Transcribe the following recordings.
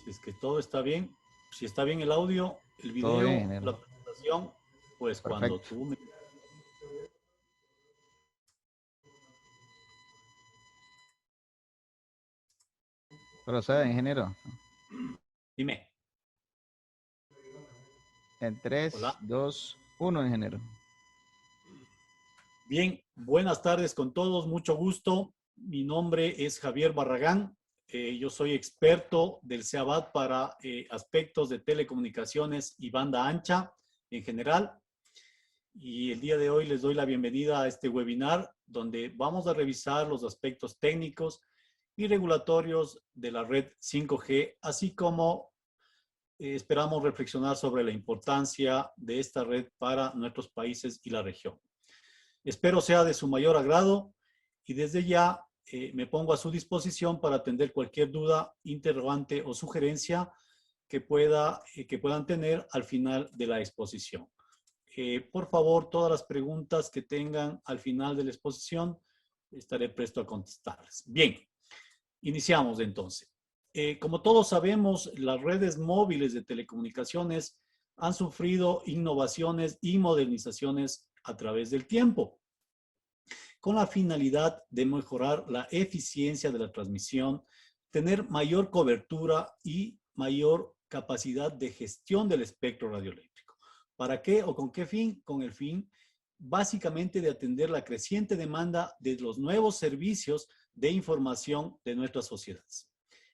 Si es que todo está bien, si está bien el audio, el Todo bien, video, ingeniero. la presentación, pues cuando Perfecto. tú me... Proceda, ingeniero. Dime, En 3, hola. 2, 1, ingeniero. Bien, buenas tardes con todos, mucho gusto. Mi nombre es Javier Barragán. Yo soy experto del CEABAT para aspectos de telecomunicaciones y banda ancha en general. Y el día de hoy les doy la bienvenida a este webinar donde vamos a revisar los aspectos técnicos y regulatorios de la red 5G, así como esperamos reflexionar sobre la importancia de esta red para nuestros países y la región. Espero sea de su mayor agrado y desde ya me pongo a su disposición para atender cualquier duda, interrogante o sugerencia que puedan tener al final de la exposición. Por favor, todas las preguntas que tengan al final de la exposición, estaré presto a contestarles. Bien, iniciamos entonces. Como todos sabemos, las redes móviles de telecomunicaciones han sufrido innovaciones y modernizaciones a través del tiempo, con la finalidad de mejorar la eficiencia de la transmisión, tener mayor cobertura y mayor capacidad de gestión del espectro radioeléctrico. ¿Para qué o con qué fin? Con el fin básicamente de atender la creciente demanda de los nuevos servicios de información de nuestras sociedades.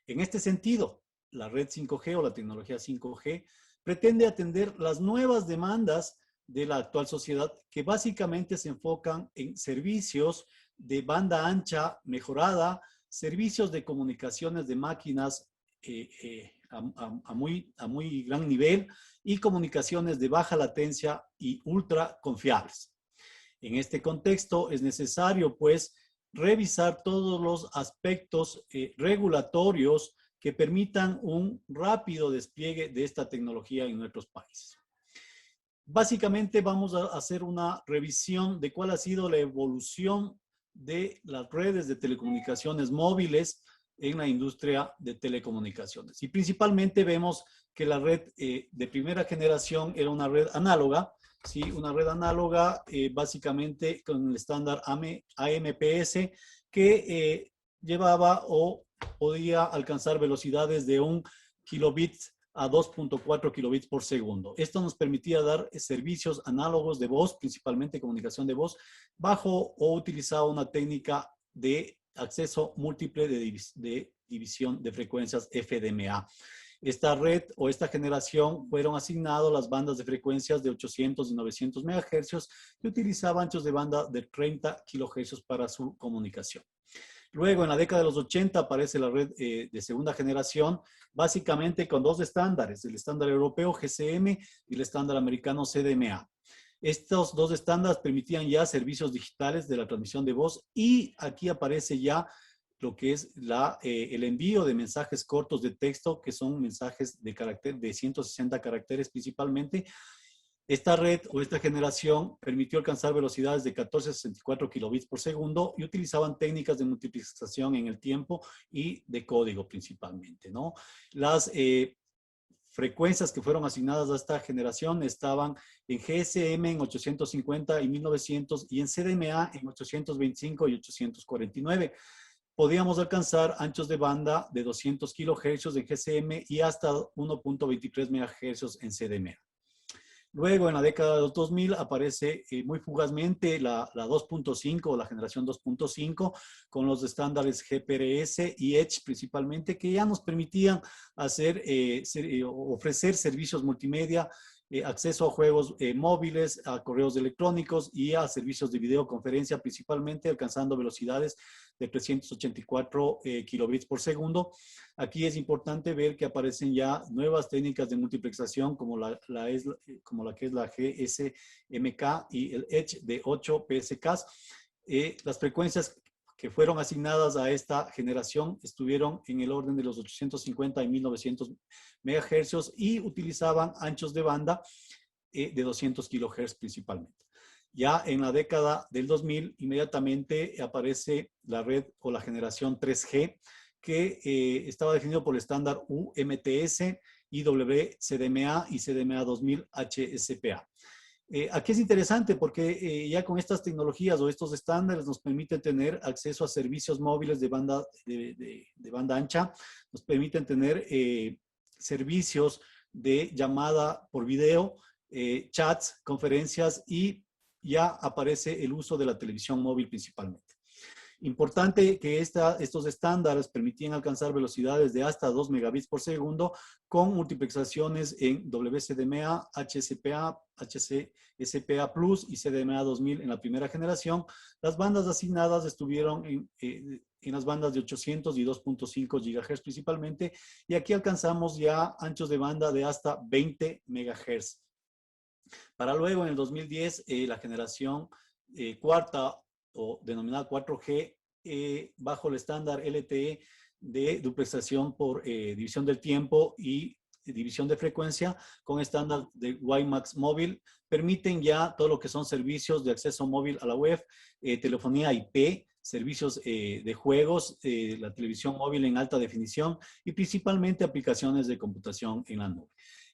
En este sentido, la red 5G o la tecnología 5G pretende atender las nuevas demandas de la actual sociedad, que básicamente se enfocan en servicios de banda ancha mejorada, servicios de comunicaciones de máquinas a muy gran nivel y comunicaciones de baja latencia y ultra confiables. En este contexto es necesario, pues, revisar todos los aspectos regulatorios que permitan un rápido despliegue de esta tecnología en nuestros países. Básicamente vamos a hacer una revisión de cuál ha sido la evolución de las redes de telecomunicaciones móviles en la industria de telecomunicaciones. Y principalmente vemos que la red de primera generación era una red análoga, ¿sí? Una red análoga básicamente con el estándar AMPS que llevaba o podía alcanzar velocidades de 1 kilobit a 2.4 kilobits por segundo. Esto nos permitía dar servicios análogos de voz, principalmente comunicación de voz, bajo o utilizaba una técnica de acceso múltiple de división de frecuencias FDMA. Esta red o esta generación fueron asignados las bandas de frecuencias de 800 y 900 MHz que utilizaban anchos de banda de 30 kHz para su comunicación. Luego, en la década de los 80 aparece la red de segunda generación, básicamente con dos estándares, el estándar europeo GSM y el estándar americano CDMA. Estos dos estándares permitían ya servicios digitales de la transmisión de voz y aquí aparece ya lo que es el envío de mensajes cortos de texto, que son mensajes de 160 caracteres principalmente. Esta red o esta generación permitió alcanzar velocidades de 14 a 64 kilobits por segundo y utilizaban técnicas de multiplicación en el tiempo y de código principalmente, ¿no? Las frecuencias que fueron asignadas a esta generación estaban en GSM en 850 y 1900 y en CDMA en 825 y 849. Podíamos alcanzar anchos de banda de 200 kHz en GSM y hasta 1.23 MHz en CDMA. Luego, en la década de los 2000, aparece muy fugazmente la 2.5 o la generación 2.5 con los estándares GPRS y Edge principalmente, que ya nos permitían ofrecer servicios multimedia, acceso a juegos móviles, a correos electrónicos y a servicios de videoconferencia principalmente, alcanzando velocidades de 384 kilobits por segundo. Aquí es importante ver que aparecen ya nuevas técnicas de multiplexación como la que es la GSMK y el Edge de 8 PSKs. Las frecuencias que fueron asignadas a esta generación estuvieron en el orden de los 850 y 1900 MHz y utilizaban anchos de banda de 200 kHz principalmente. Ya en la década del 2000, inmediatamente aparece la red o la generación 3G, que estaba definido por el estándar UMTS, IWCDMA y CDMA 2000 HSPA. Aquí es interesante porque ya con estas tecnologías o estos estándares nos permiten tener acceso a servicios móviles de banda ancha, nos permiten tener servicios de llamada por video, chats, conferencias y ya aparece el uso de la televisión móvil principalmente. Importante que estos estándares permitían alcanzar velocidades de hasta 2 megabits por segundo con multiplexaciones en WCDMA, HSPA, HCSPA Plus y CDMA 2000 en la primera generación. Las bandas asignadas estuvieron en las bandas de 800 y 2.5 GHz principalmente, y aquí alcanzamos ya anchos de banda de hasta 20 MHz. Para luego en el 2010 la generación cuarta o denominada 4G, bajo el estándar LTE de duplexación por división del tiempo y división de frecuencia con estándar de WiMAX móvil, permiten ya todo lo que son servicios de acceso móvil a la web, telefonía IP, servicios de juegos, la televisión móvil en alta definición y principalmente aplicaciones de computación en la nube.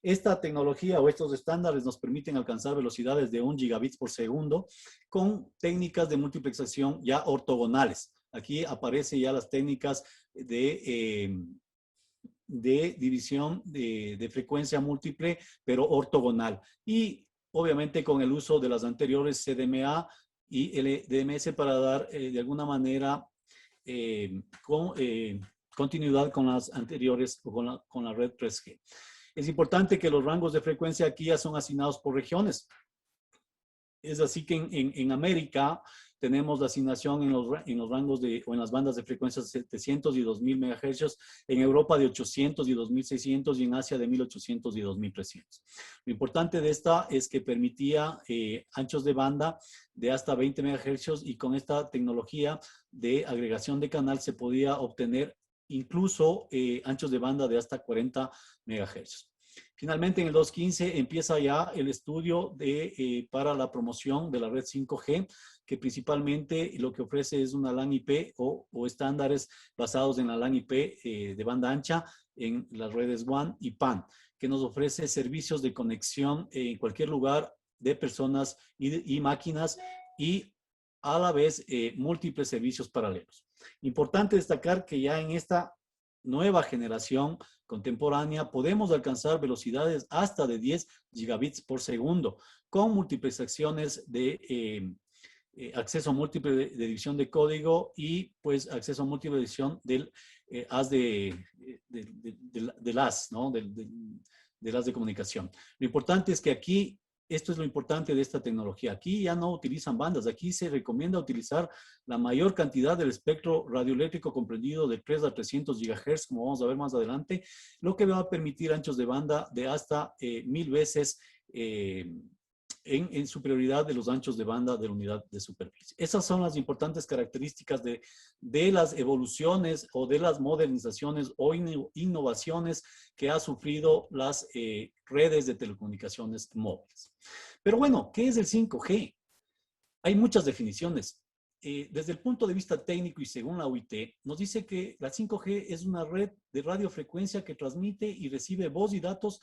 Esta tecnología o estos estándares nos permiten alcanzar velocidades de 1 gigabits por segundo con técnicas de multiplexación ya ortogonales. Aquí aparecen ya las técnicas de división de frecuencia múltiple, pero ortogonal. Y obviamente con el uso de las anteriores CDMA y LDMS para dar de alguna manera continuidad con las anteriores o con la red 3G. Es importante que los rangos de frecuencia aquí ya son asignados por regiones. Es así que en América tenemos la asignación en los rangos o en las bandas de frecuencia de 700 y 2000 MHz, en Europa de 800 y 2600 y en Asia de 1800 y 2300. Lo importante de esta es que permitía anchos de banda de hasta 20 MHz y con esta tecnología de agregación de canal se podía obtener incluso anchos de banda de hasta 40 MHz. Finalmente, en el 2015 empieza ya el estudio para la promoción de la red 5G, que principalmente lo que ofrece es una LAN IP o estándares basados en la LAN IP de banda ancha en las redes WAN y PAN, que nos ofrece servicios de conexión en cualquier lugar de personas y máquinas y a la vez múltiples servicios paralelos. Importante destacar que ya en esta nueva generación contemporánea podemos alcanzar velocidades hasta de 10 gigabits por segundo con multiplexaciones de acceso múltiple de división de código y pues acceso múltiple de división del haz del haz, ¿no? Del haz de comunicación. Lo importante es que aquí, esto es lo importante de esta tecnología. Aquí ya no utilizan bandas. Aquí se recomienda utilizar la mayor cantidad del espectro radioeléctrico comprendido de 3 a 300 GHz, como vamos a ver más adelante, lo que va a permitir anchos de banda de hasta 1000 veces en superioridad de los anchos de banda de la unidad de superficie. Esas son las importantes características de las evoluciones o de las modernizaciones o innovaciones que ha sufrido las redes de telecomunicaciones móviles. Pero bueno, ¿qué es el 5G? Hay muchas definiciones. Desde el punto de vista técnico y según la OIT, nos dice que la 5G es una red de radiofrecuencia que transmite y recibe voz y datos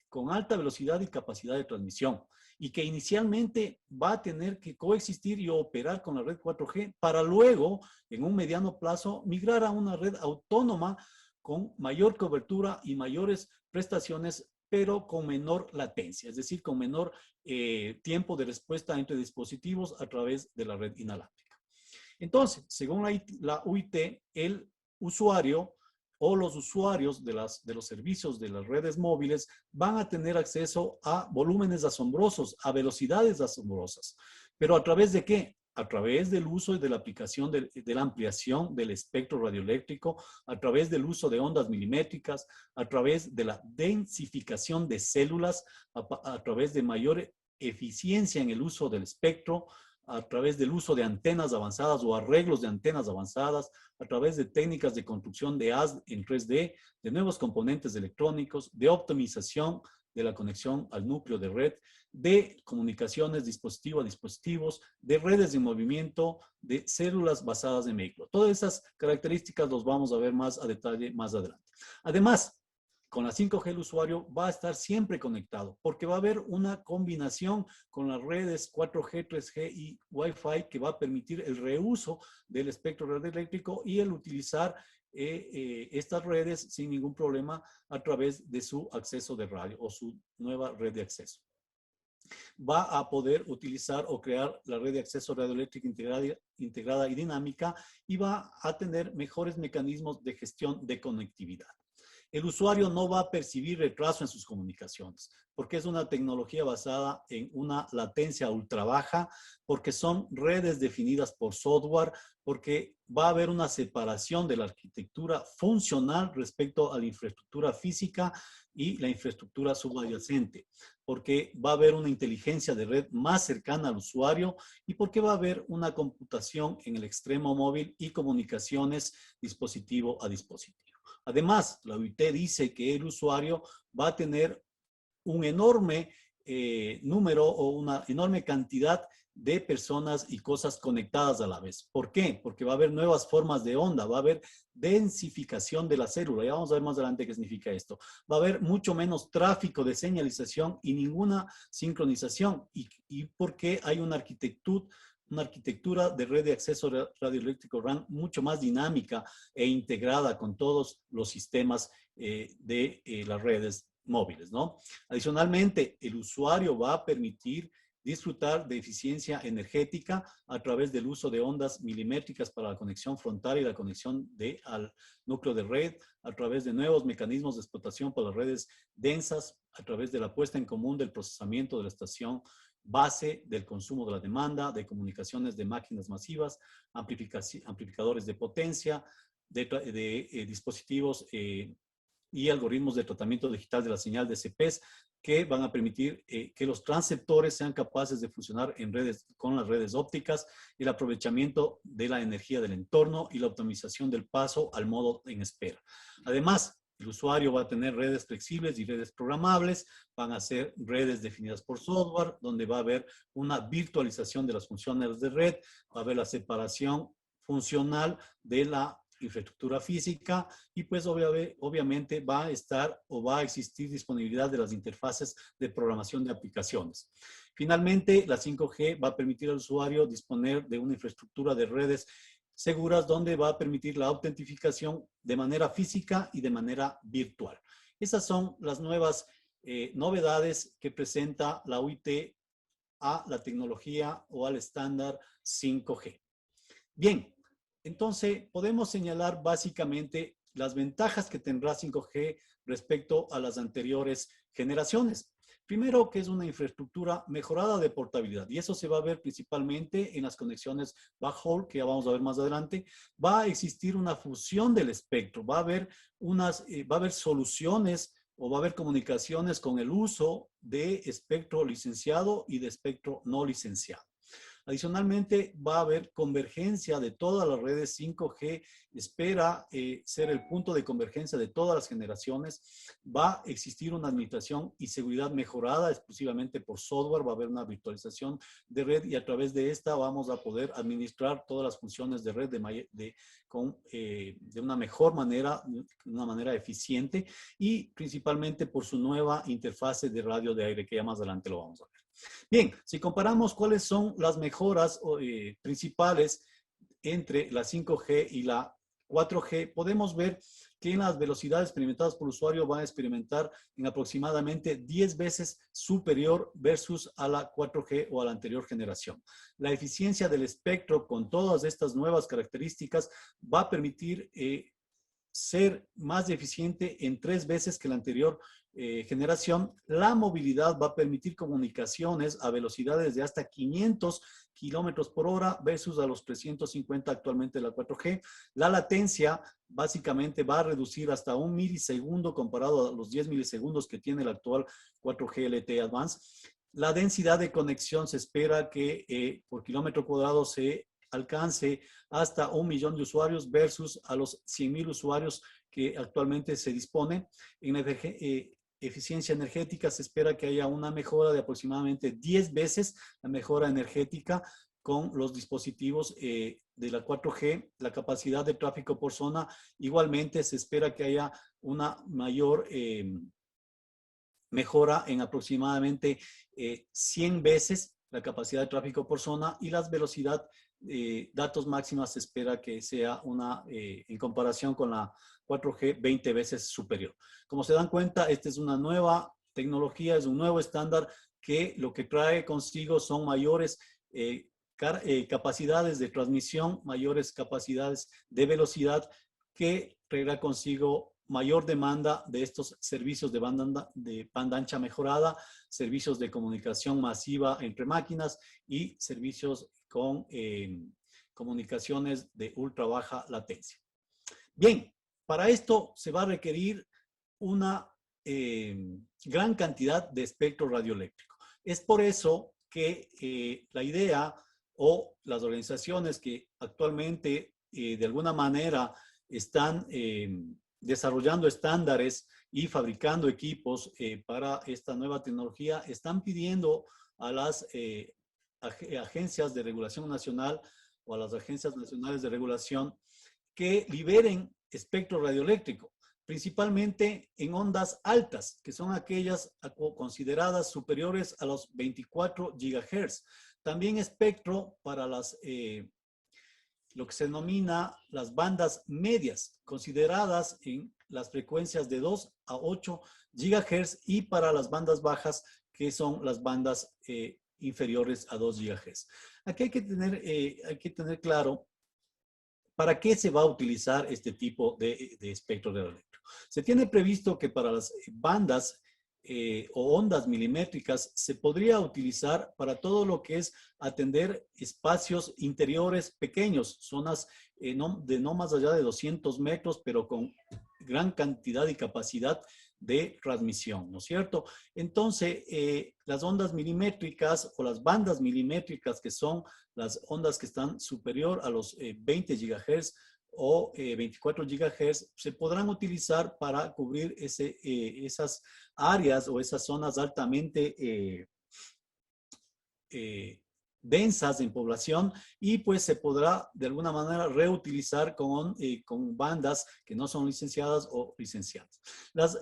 con alta velocidad y capacidad de transmisión, y que inicialmente va a tener que coexistir y operar con la red 4G para luego, en un mediano plazo, migrar a una red autónoma con mayor cobertura y mayores prestaciones, pero con menor latencia, es decir, con menor tiempo de respuesta entre dispositivos a través de la red inalámbrica. Entonces, según la UIT, el usuario o los usuarios de los servicios de las redes móviles van a tener acceso a volúmenes asombrosos, a velocidades asombrosas. ¿Pero a través de qué? A través del uso y de la aplicación de la ampliación del espectro radioeléctrico, a través del uso de ondas milimétricas, a través de la densificación de células, a través de mayor eficiencia en el uso del espectro, a través del uso de antenas avanzadas o arreglos de antenas avanzadas, a través de técnicas de construcción de haz en 3D, de nuevos componentes electrónicos, de optimización de la conexión al núcleo de red, de comunicaciones dispositivo a dispositivos, de redes de movimiento, de células basadas en vehículo. Todas esas características los vamos a ver más a detalle más adelante. Además, con la 5G el usuario va a estar siempre conectado porque va a haber una combinación con las redes 4G, 3G y Wi-Fi que va a permitir el reuso del espectro radioeléctrico y el utilizar estas redes sin ningún problema a través de su acceso de radio o su nueva red de acceso. Va a poder utilizar o crear la red de acceso radioeléctrica integrada y dinámica y va a tener mejores mecanismos de gestión de conectividad. El usuario no va a percibir retraso en sus comunicaciones, porque es una tecnología basada en una latencia ultra baja, porque son redes definidas por software, porque va a haber una separación de la arquitectura funcional respecto a la infraestructura física y la infraestructura subyacente, porque va a haber una inteligencia de red más cercana al usuario y porque va a haber una computación en el extremo móvil y comunicaciones dispositivo a dispositivo. Además, la OIT dice que el usuario va a tener un enorme número o una enorme cantidad de personas y cosas conectadas a la vez. ¿Por qué? Porque va a haber nuevas formas de onda, va a haber densificación de la célula. Ya vamos a ver más adelante qué significa esto. Va a haber mucho menos tráfico de señalización y ninguna sincronización. ¿Y por qué hay una arquitectura de red de acceso radioeléctrico RAN mucho más dinámica e integrada con todos los sistemas de las redes móviles, ¿no? Adicionalmente, el usuario va a permitir disfrutar de eficiencia energética a través del uso de ondas milimétricas para la conexión frontal y la conexión al núcleo de red, a través de nuevos mecanismos de explotación para las redes densas, a través de la puesta en común del procesamiento de la estación base, del consumo de la demanda, de comunicaciones de máquinas masivas, amplificadores de potencia, de dispositivos y algoritmos de tratamiento digital de la señal de CPES que van a permitir que los transceptores sean capaces de funcionar en redes, con las redes ópticas, el aprovechamiento de la energía del entorno y la optimización del paso al modo en espera. Además, el usuario va a tener redes flexibles y redes programables, van a ser redes definidas por software, donde va a haber una virtualización de las funciones de red, va a haber la separación funcional de la infraestructura física y pues obviamente va a estar o va a existir disponibilidad de las interfaces de programación de aplicaciones. Finalmente, la 5G va a permitir al usuario disponer de una infraestructura de redes seguras donde va a permitir la autentificación de manera física y de manera virtual. Esas son las nuevas novedades que presenta la OIT a la tecnología o al estándar 5G. Bien, entonces podemos señalar básicamente las ventajas que tendrá 5G respecto a las anteriores generaciones. Primero, que es una infraestructura mejorada de portabilidad y eso se va a ver principalmente en las conexiones backhaul, que ya vamos a ver más adelante. Va a existir una fusión del espectro, va a haber soluciones o va a haber comunicaciones con el uso de espectro licenciado y de espectro no licenciado. Adicionalmente, va a haber convergencia de todas las redes 5G, espera ser el punto de convergencia de todas las generaciones. Va a existir una administración y seguridad mejorada exclusivamente por software, va a haber una virtualización de red y a través de esta vamos a poder administrar todas las funciones de red de una mejor manera, de una manera eficiente y principalmente por su nueva interfase de radio de aire que ya más adelante lo vamos a ver. Bien, si comparamos cuáles son las mejoras principales entre la 5G y la 4G, podemos ver que en las velocidades experimentadas por el usuario van a experimentar en aproximadamente 10 veces superior versus a la 4G o a la anterior generación. La eficiencia del espectro con todas estas nuevas características va a permitir ser más eficiente en 3 veces que la anterior generación. La movilidad va a permitir comunicaciones a velocidades de hasta 500 kilómetros por hora versus a los 350 actualmente de la 4G. La latencia básicamente va a reducir hasta 1 milisegundo comparado a los 10 milisegundos que tiene el actual 4G LTE Advanced. La densidad de conexión se espera que por kilómetro cuadrado se alcance hasta 1 millón de usuarios versus a los 100,000 usuarios que actualmente se dispone. eficiencia energética, se espera que haya una mejora de aproximadamente 10 veces la mejora energética con los dispositivos de la 4G. La capacidad de tráfico por zona, igualmente se espera que haya una mayor mejora en aproximadamente 100 veces la capacidad de tráfico por zona, y la velocidad datos máximas se espera que sea en comparación con la 4G, 20 veces superior. Como se dan cuenta, esta es una nueva tecnología, es un nuevo estándar que lo que trae consigo son mayores capacidades de transmisión, mayores capacidades de velocidad, que traerá consigo mayor demanda de estos servicios de banda ancha mejorada, servicios de comunicación masiva entre máquinas y servicios con comunicaciones de ultra baja latencia. Bien, para esto se va a requerir una gran cantidad de espectro radioeléctrico. Es por eso que la idea o las organizaciones que actualmente de alguna manera están desarrollando estándares y fabricando equipos para esta nueva tecnología, están pidiendo a las agencias de regulación nacional o a las agencias nacionales de regulación que liberen espectro radioeléctrico, principalmente en ondas altas, que son aquellas consideradas superiores a los 24 GHz. También espectro para lo que se denomina las bandas medias, consideradas en las frecuencias de 2 a 8 GHz, y para las bandas bajas, que son las bandas inferiores a 2 GHz. Aquí hay que tener claro para qué se va a utilizar este tipo de espectro radioeléctrico. Se tiene previsto que para las bandas o ondas milimétricas se podría utilizar para todo lo que es atender espacios interiores pequeños, zonas de no más allá de 200 metros, pero con gran cantidad y capacidad de transmisión, ¿no es cierto? Entonces, las ondas milimétricas o las bandas milimétricas, que son las ondas que están superior a los 20 GHz o 24 GHz, se podrán utilizar para cubrir esas áreas o esas zonas altamente densas en población, y pues se podrá de alguna manera reutilizar con bandas que no son licenciadas o licenciadas. Las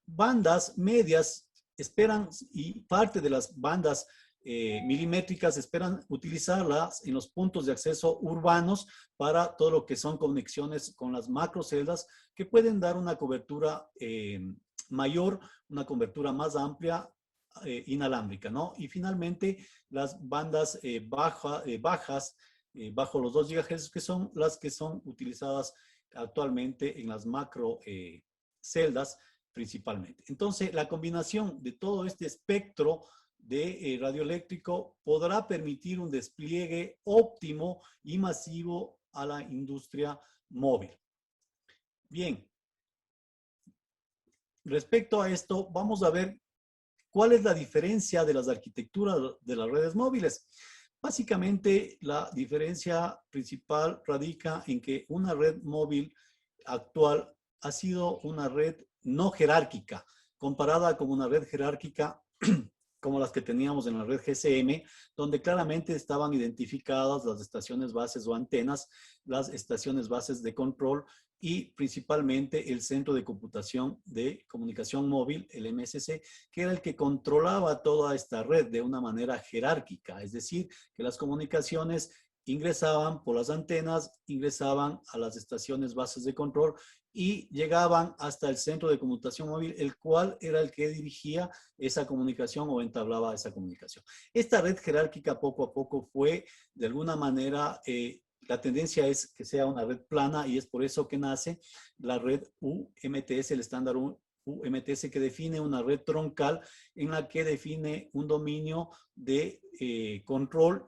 bandas medias esperan, y parte de las bandas milimétricas esperan utilizarlas en los puntos de acceso urbanos para todo lo que son conexiones con las macroceldas, que pueden dar una cobertura mayor, una cobertura más amplia, inalámbrica, ¿no? Y finalmente las bandas bajas, bajo los 2 GHz, que son las que son utilizadas actualmente en las macro celdas principalmente. Entonces, la combinación de todo este espectro de radioeléctrico podrá permitir un despliegue óptimo y masivo a la industria móvil. Bien, respecto a esto, vamos a ver cuál es la diferencia de las arquitecturas de las redes móviles. Básicamente, la diferencia principal radica en que una red móvil actual ha sido una red no jerárquica, comparada con una red jerárquica como las que teníamos en la red GSM, donde claramente estaban identificadas las estaciones bases o antenas, las estaciones bases de control y principalmente el centro de computación de comunicación móvil, el MSC, que era el que controlaba toda esta red de una manera jerárquica, es decir, que las comunicaciones ingresaban por las antenas, ingresaban a las estaciones bases de control y llegaban hasta el centro de computación móvil, el cual era el que dirigía esa comunicación o entablaba esa comunicación. Esta red jerárquica poco a poco fue, de alguna manera, la tendencia es que sea una red plana, y es por eso que nace la red UMTS, el estándar UMTS, que define una red troncal en la que define un dominio de control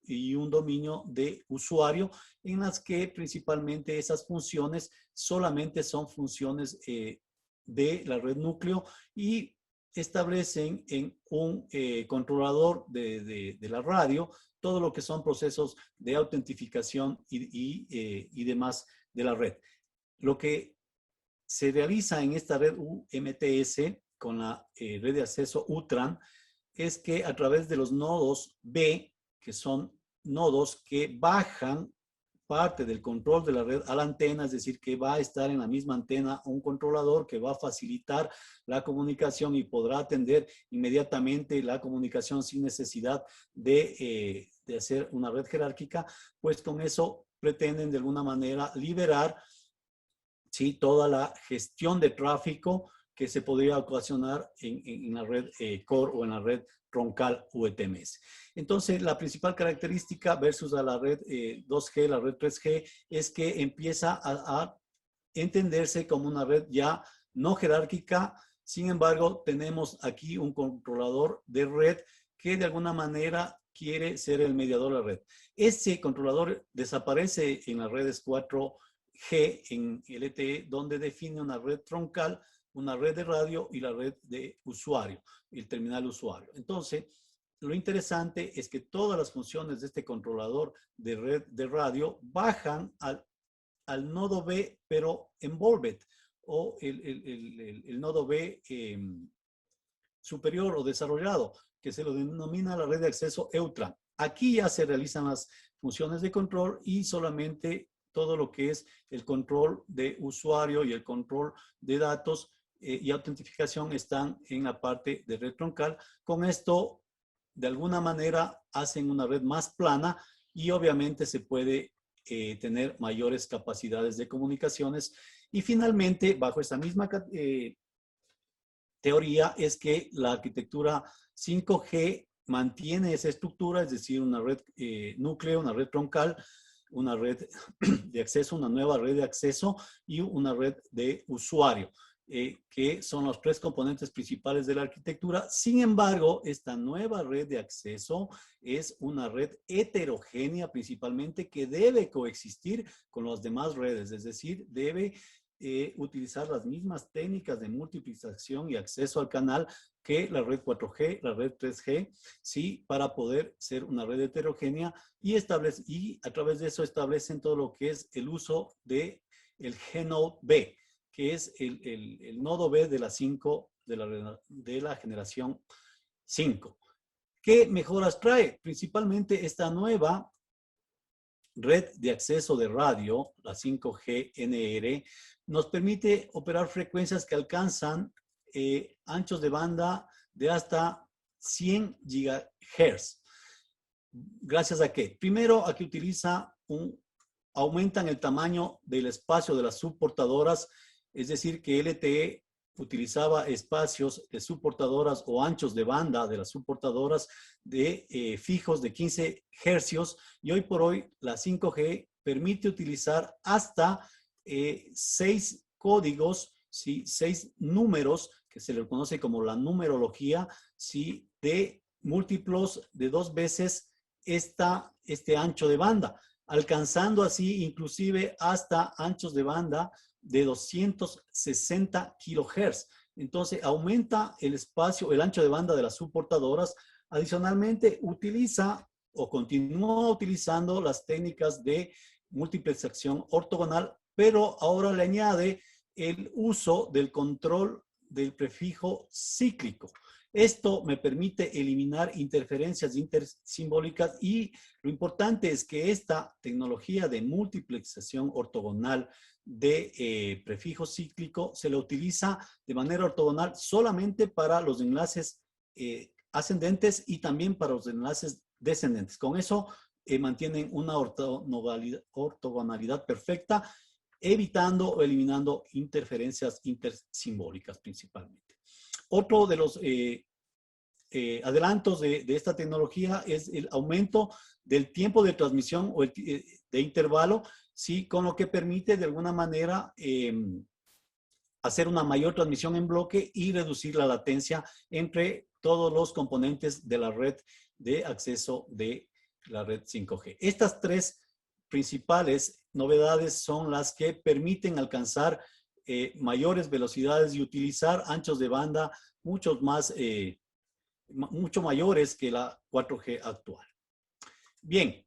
y un dominio de usuario, en las que principalmente esas funciones solamente son funciones de la red núcleo, y establecen en un controlador de la radio todo lo que son procesos de autentificación y demás de la red. Lo que se realiza en esta red UMTS con la red de acceso UTRAN es que a través de los nodos B, que son nodos que bajan parte del control de la red a la antena, es decir, que va a estar en la misma antena un controlador que va a facilitar la comunicación y podrá atender inmediatamente la comunicación sin necesidad de hacer una red jerárquica, pues con eso pretenden de alguna manera liberar, ¿sí?, toda la gestión de tráfico que se podría ocasionar en la red core o en la red troncal UTMS. Entonces, la principal característica versus a la red 2G, la red 3G, es que empieza a entenderse como una red ya no jerárquica. Sin embargo, tenemos aquí un controlador de red que de alguna manera quiere ser el mediador de la red. Ese controlador desaparece en las redes 4G en LTE, donde define una red troncal, una red de radio y la red de usuario, el terminal usuario. Entonces, lo interesante es que todas las funciones de este controlador de red de radio bajan al nodo B, pero envolved, o el nodo B superior o desarrollado, que se lo denomina la red de acceso EUTRAN. Aquí ya se realizan las funciones de control y solamente todo lo que es el control de usuario y el control de datos y autentificación están en la parte de red troncal. Con esto, de alguna manera, hacen una red más plana y obviamente se puede tener mayores capacidades de comunicaciones. Y finalmente, bajo esta misma teoría, es que la arquitectura 5G mantiene esa estructura, es decir, una red núcleo, una red troncal, una red de acceso, una nueva red de acceso y una red de usuario, que son los tres componentes principales de la arquitectura. Sin embargo, esta nueva red de acceso es una red heterogénea principalmente que debe coexistir con las demás redes, es decir, debe utilizar las mismas técnicas de multiplicación y acceso al canal que la red 4G, la red 3G, ¿sí?, para poder ser una red heterogénea y a través de eso establecen todo lo que es el uso de el G-Node B, que es el nodo B de la 5, de la generación 5. ¿Qué mejoras trae? Principalmente esta nueva red de acceso de radio, la 5G NR, nos permite operar frecuencias que alcanzan anchos de banda de hasta 100 GHz. ¿Gracias a qué? Primero, a que aumentan el tamaño del espacio de las subportadoras, es decir, que LTE utilizaba espacios de subportadoras o anchos de banda de las subportadoras de fijos de 15 hercios, y hoy por hoy la 5G permite utilizar hasta 6 códigos, ¿sí?, 6 números, que se le conoce como la numerología, ¿sí?, de múltiplos de 2 veces este ancho de banda, alcanzando así inclusive hasta anchos de banda de 260 kilohertz. Entonces aumenta el espacio, el ancho de banda de las subportadoras. Adicionalmente utiliza o continúa utilizando las técnicas de multiplexación ortogonal, pero ahora le añade el uso del control del prefijo cíclico. Esto me permite eliminar interferencias intersimbólicas y lo importante es que esta tecnología de multiplexación ortogonal de prefijo cíclico se lo utiliza de manera ortogonal solamente para los enlaces ascendentes y también para los enlaces descendentes. Con eso mantienen una ortogonalidad perfecta, evitando o eliminando interferencias intersimbólicas principalmente. Otro de los adelantos de esta tecnología es el aumento del tiempo de transmisión o de intervalo, ¿sí?, con lo que permite de alguna manera hacer una mayor transmisión en bloque y reducir la latencia entre todos los componentes de la red de acceso de la red 5G. Estas tres principales novedades son las que permiten alcanzar mayores velocidades y utilizar anchos de banda mucho mayores que la 4G actual. Bien,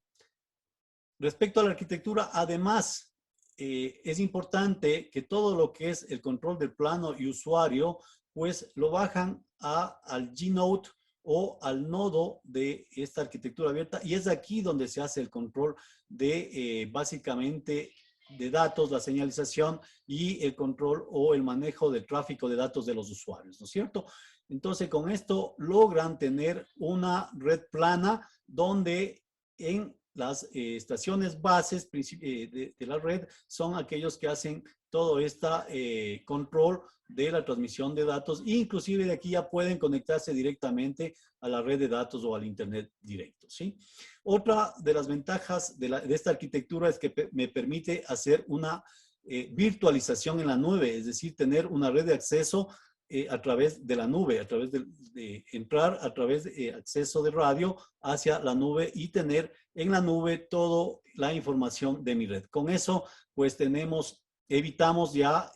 respecto a la arquitectura, además es importante que todo lo que es el control del plano y usuario, pues lo bajan al G-Node o al nodo de esta arquitectura abierta, y es aquí donde se hace el control de básicamente de datos, la señalización y el control o el manejo del tráfico de datos de los usuarios, ¿no es cierto? Entonces, con esto logran tener una red plana donde en las estaciones bases de la red son aquellos que hacen todo este control de la transmisión de datos, e inclusive de aquí ya pueden conectarse directamente a la red de datos o al internet directo, ¿sí? Otra de las ventajas de esta arquitectura es que me permite hacer una virtualización en la nube, es decir, tener una red de acceso a través de la nube, a través de entrar a través de acceso de radio hacia la nube y tener en la nube toda la información de mi red. Con eso, pues evitamos ya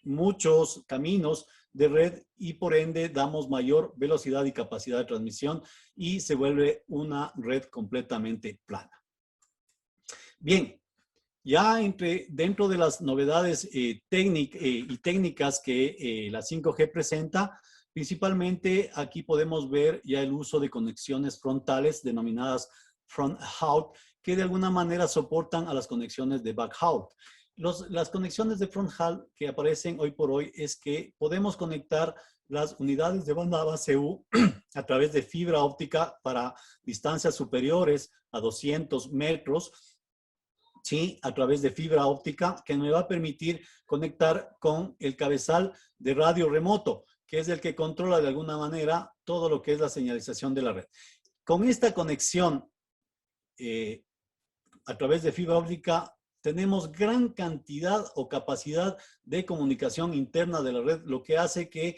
muchos caminos de red y por ende damos mayor velocidad y capacidad de transmisión y se vuelve una red completamente plana. Bien, ya dentro de las novedades y técnicas que la 5G presenta, principalmente aquí podemos ver ya el uso de conexiones frontales denominadas front haul, que de alguna manera soportan a las conexiones de back haul. Las conexiones de front haul que aparecen hoy por hoy es que podemos conectar las unidades de banda ACU a través de fibra óptica para distancias superiores a 200 metros, ¿sí? A través de fibra óptica, que me va a permitir conectar con el cabezal de radio remoto, que es el que controla de alguna manera todo lo que es la señalización de la red. Con esta conexión a través de fibra óptica, tenemos gran cantidad o capacidad de comunicación interna de la red, lo que hace que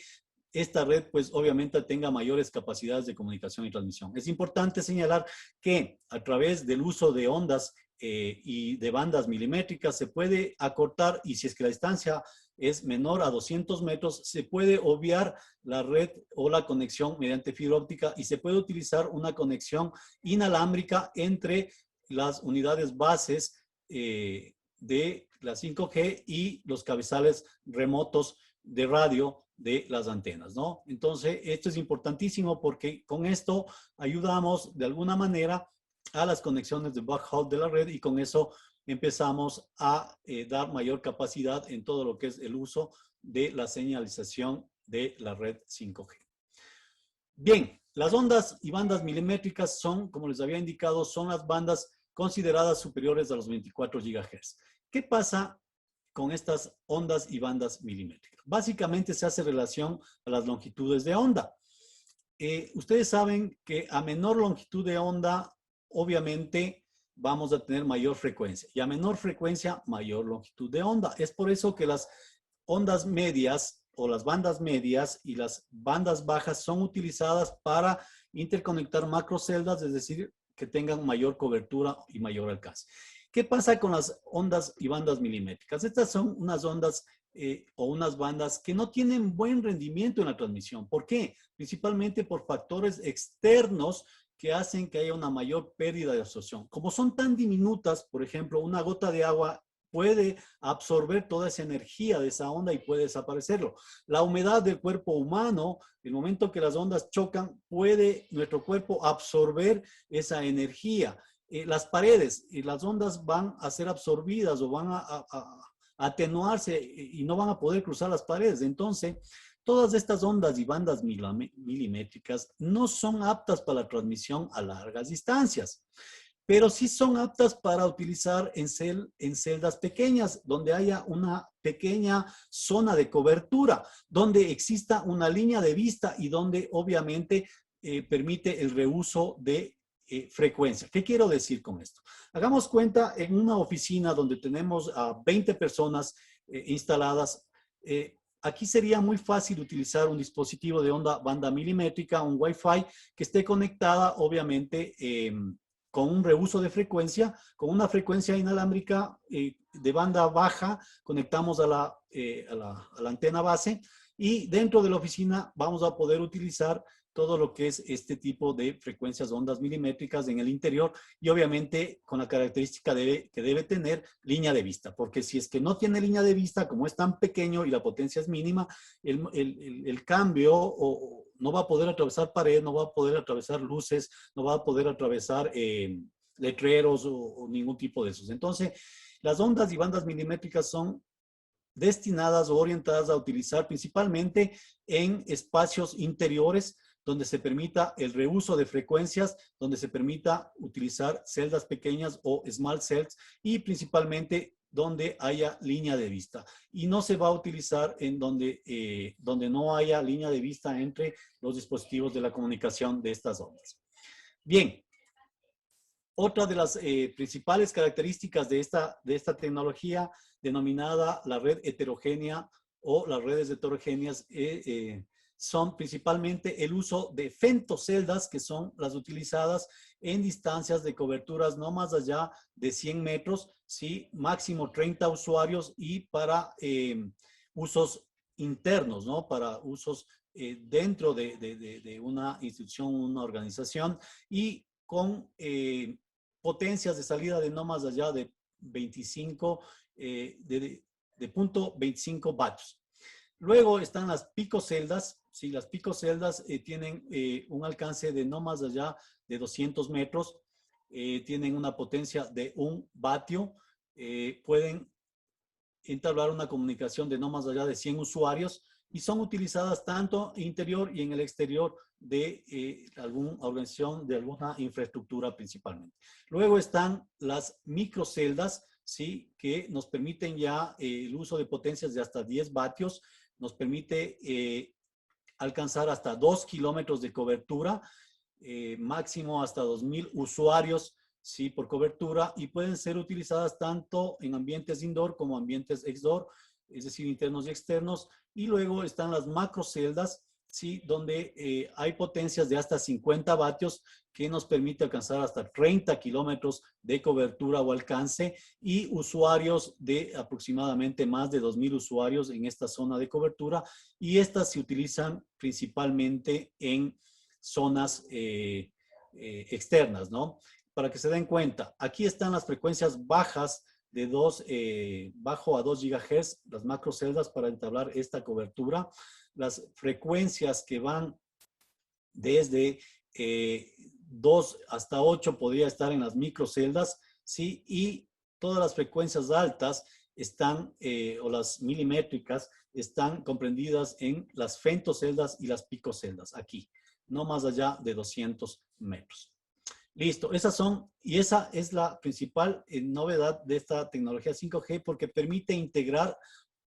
esta red, pues obviamente tenga mayores capacidades de comunicación y transmisión. Es importante señalar que a través del uso de ondas y de bandas milimétricas se puede acortar, y si es que la distancia es menor a 200 metros, se puede obviar la red o la conexión mediante fibra óptica y se puede utilizar una conexión inalámbrica entre las unidades bases de la 5G y los cabezales remotos de radio de las antenas, ¿no? Entonces, esto es importantísimo porque con esto ayudamos de alguna manera a las conexiones de backhaul de la red y con eso empezamos a dar mayor capacidad en todo lo que es el uso de la señalización de la red 5G. Bien, las ondas y bandas milimétricas son, como les había indicado, son las bandas consideradas superiores a los 24 GHz. ¿Qué pasa con estas ondas y bandas milimétricas? Básicamente se hace relación a las longitudes de onda. Ustedes saben que a menor longitud de onda, obviamente vamos a tener mayor frecuencia, y a menor frecuencia, mayor longitud de onda. Es por eso que las ondas medias o las bandas medias y las bandas bajas son utilizadas para interconectar macroceldas, es decir, que tengan mayor cobertura y mayor alcance. ¿Qué pasa con las ondas y bandas milimétricas? Estas son unas ondas o unas bandas que no tienen buen rendimiento en la transmisión. ¿Por qué? Principalmente por factores externos que hacen que haya una mayor pérdida de absorción. Como son tan diminutas, por ejemplo, una gota de agua puede absorber toda esa energía de esa onda y puede desaparecerlo. La humedad del cuerpo humano, el momento que las ondas chocan, puede nuestro cuerpo absorber esa energía. Las paredes y las ondas van a ser absorbidas o van a atenuarse y no van a poder cruzar las paredes. Entonces, todas estas ondas y bandas milimétricas no son aptas para la transmisión a largas distancias, pero sí son aptas para utilizar en celdas pequeñas, donde haya una pequeña zona de cobertura, donde exista una línea de vista y donde obviamente permite el reuso de frecuencia. ¿Qué quiero decir con esto? Hagamos cuenta en una oficina donde tenemos a 20 personas instaladas. Aquí sería muy fácil utilizar un dispositivo de banda milimétrica, un Wi-Fi, que esté conectada obviamente con un reuso de frecuencia, con una frecuencia inalámbrica de banda baja, conectamos a la antena base Y dentro de la oficina vamos a poder utilizar todo lo que es este tipo de frecuencias de ondas milimétricas en el interior y obviamente con la característica que debe tener línea de vista, porque si es que no tiene línea de vista, como es tan pequeño y la potencia es mínima, el cambio no va a poder atravesar pared, no va a poder atravesar luces, no va a poder atravesar letreros o ningún tipo de esos. Entonces, las ondas y bandas milimétricas son destinadas o orientadas a utilizar principalmente en espacios interiores donde se permita el reuso de frecuencias, donde se permita utilizar celdas pequeñas o small cells y principalmente donde haya línea de vista. Y no se va a utilizar en donde no haya línea de vista entre los dispositivos de la comunicación de estas ondas. Bien, otra de las principales características de esta tecnología denominada la red heterogénea o las redes heterogéneas son principalmente el uso de femtoceldas, que son las utilizadas en distancias de coberturas no más allá de 100 metros, ¿sí? Máximo 30 usuarios y para usos internos, ¿no? Para usos dentro de una institución, una organización y con potencias de salida de no más allá de 25, de punto 25 vatios. Luego están las picoceldas. Sí, las picoceldas tienen un alcance de no más allá de 200 metros, tienen una potencia de 1 vatio, pueden entablar una comunicación de no más allá de 100 usuarios y son utilizadas tanto interior y en el exterior de alguna organización, de alguna infraestructura principalmente. Luego están las microceldas, ¿sí? Que nos permiten ya el uso de potencias de hasta 10 vatios, nos permite alcanzar hasta 2 kilómetros de cobertura, máximo hasta 2,000 usuarios, sí, por cobertura, y pueden ser utilizadas tanto en ambientes indoor como ambientes exdoor, es decir, internos y externos. Y luego están las macroceldas, sí, donde hay potencias de hasta 50 vatios que nos permite alcanzar hasta 30 kilómetros de cobertura o alcance y usuarios de aproximadamente más de 2,000 usuarios en esta zona de cobertura, y estas se utilizan principalmente en zonas externas, ¿no? Para que se den cuenta, aquí están las frecuencias bajas de bajo a 2 GHz, las macroceldas para entablar esta cobertura. Las frecuencias que van desde 2 hasta 8 podría estar en las microceldas, ¿sí? Y todas las frecuencias altas están, o las milimétricas, están comprendidas en las femtoceldas y las picoceldas, aquí, no más allá de 200 metros. Listo, y esa es la principal novedad de esta tecnología 5G porque permite integrar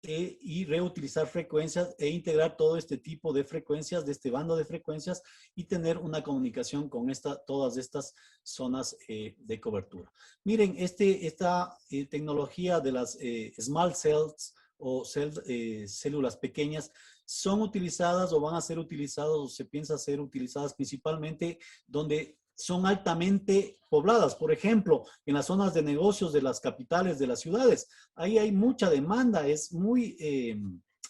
y reutilizar frecuencias e integrar todo este tipo de frecuencias, de este bando de frecuencias y tener una comunicación con todas estas zonas de cobertura. Miren, esta tecnología de las small cells o células pequeñas son utilizadas o van a ser utilizadas o se piensa ser utilizadas principalmente donde son altamente pobladas. Por ejemplo, en las zonas de negocios de las capitales de las ciudades. Ahí hay mucha demanda, es muy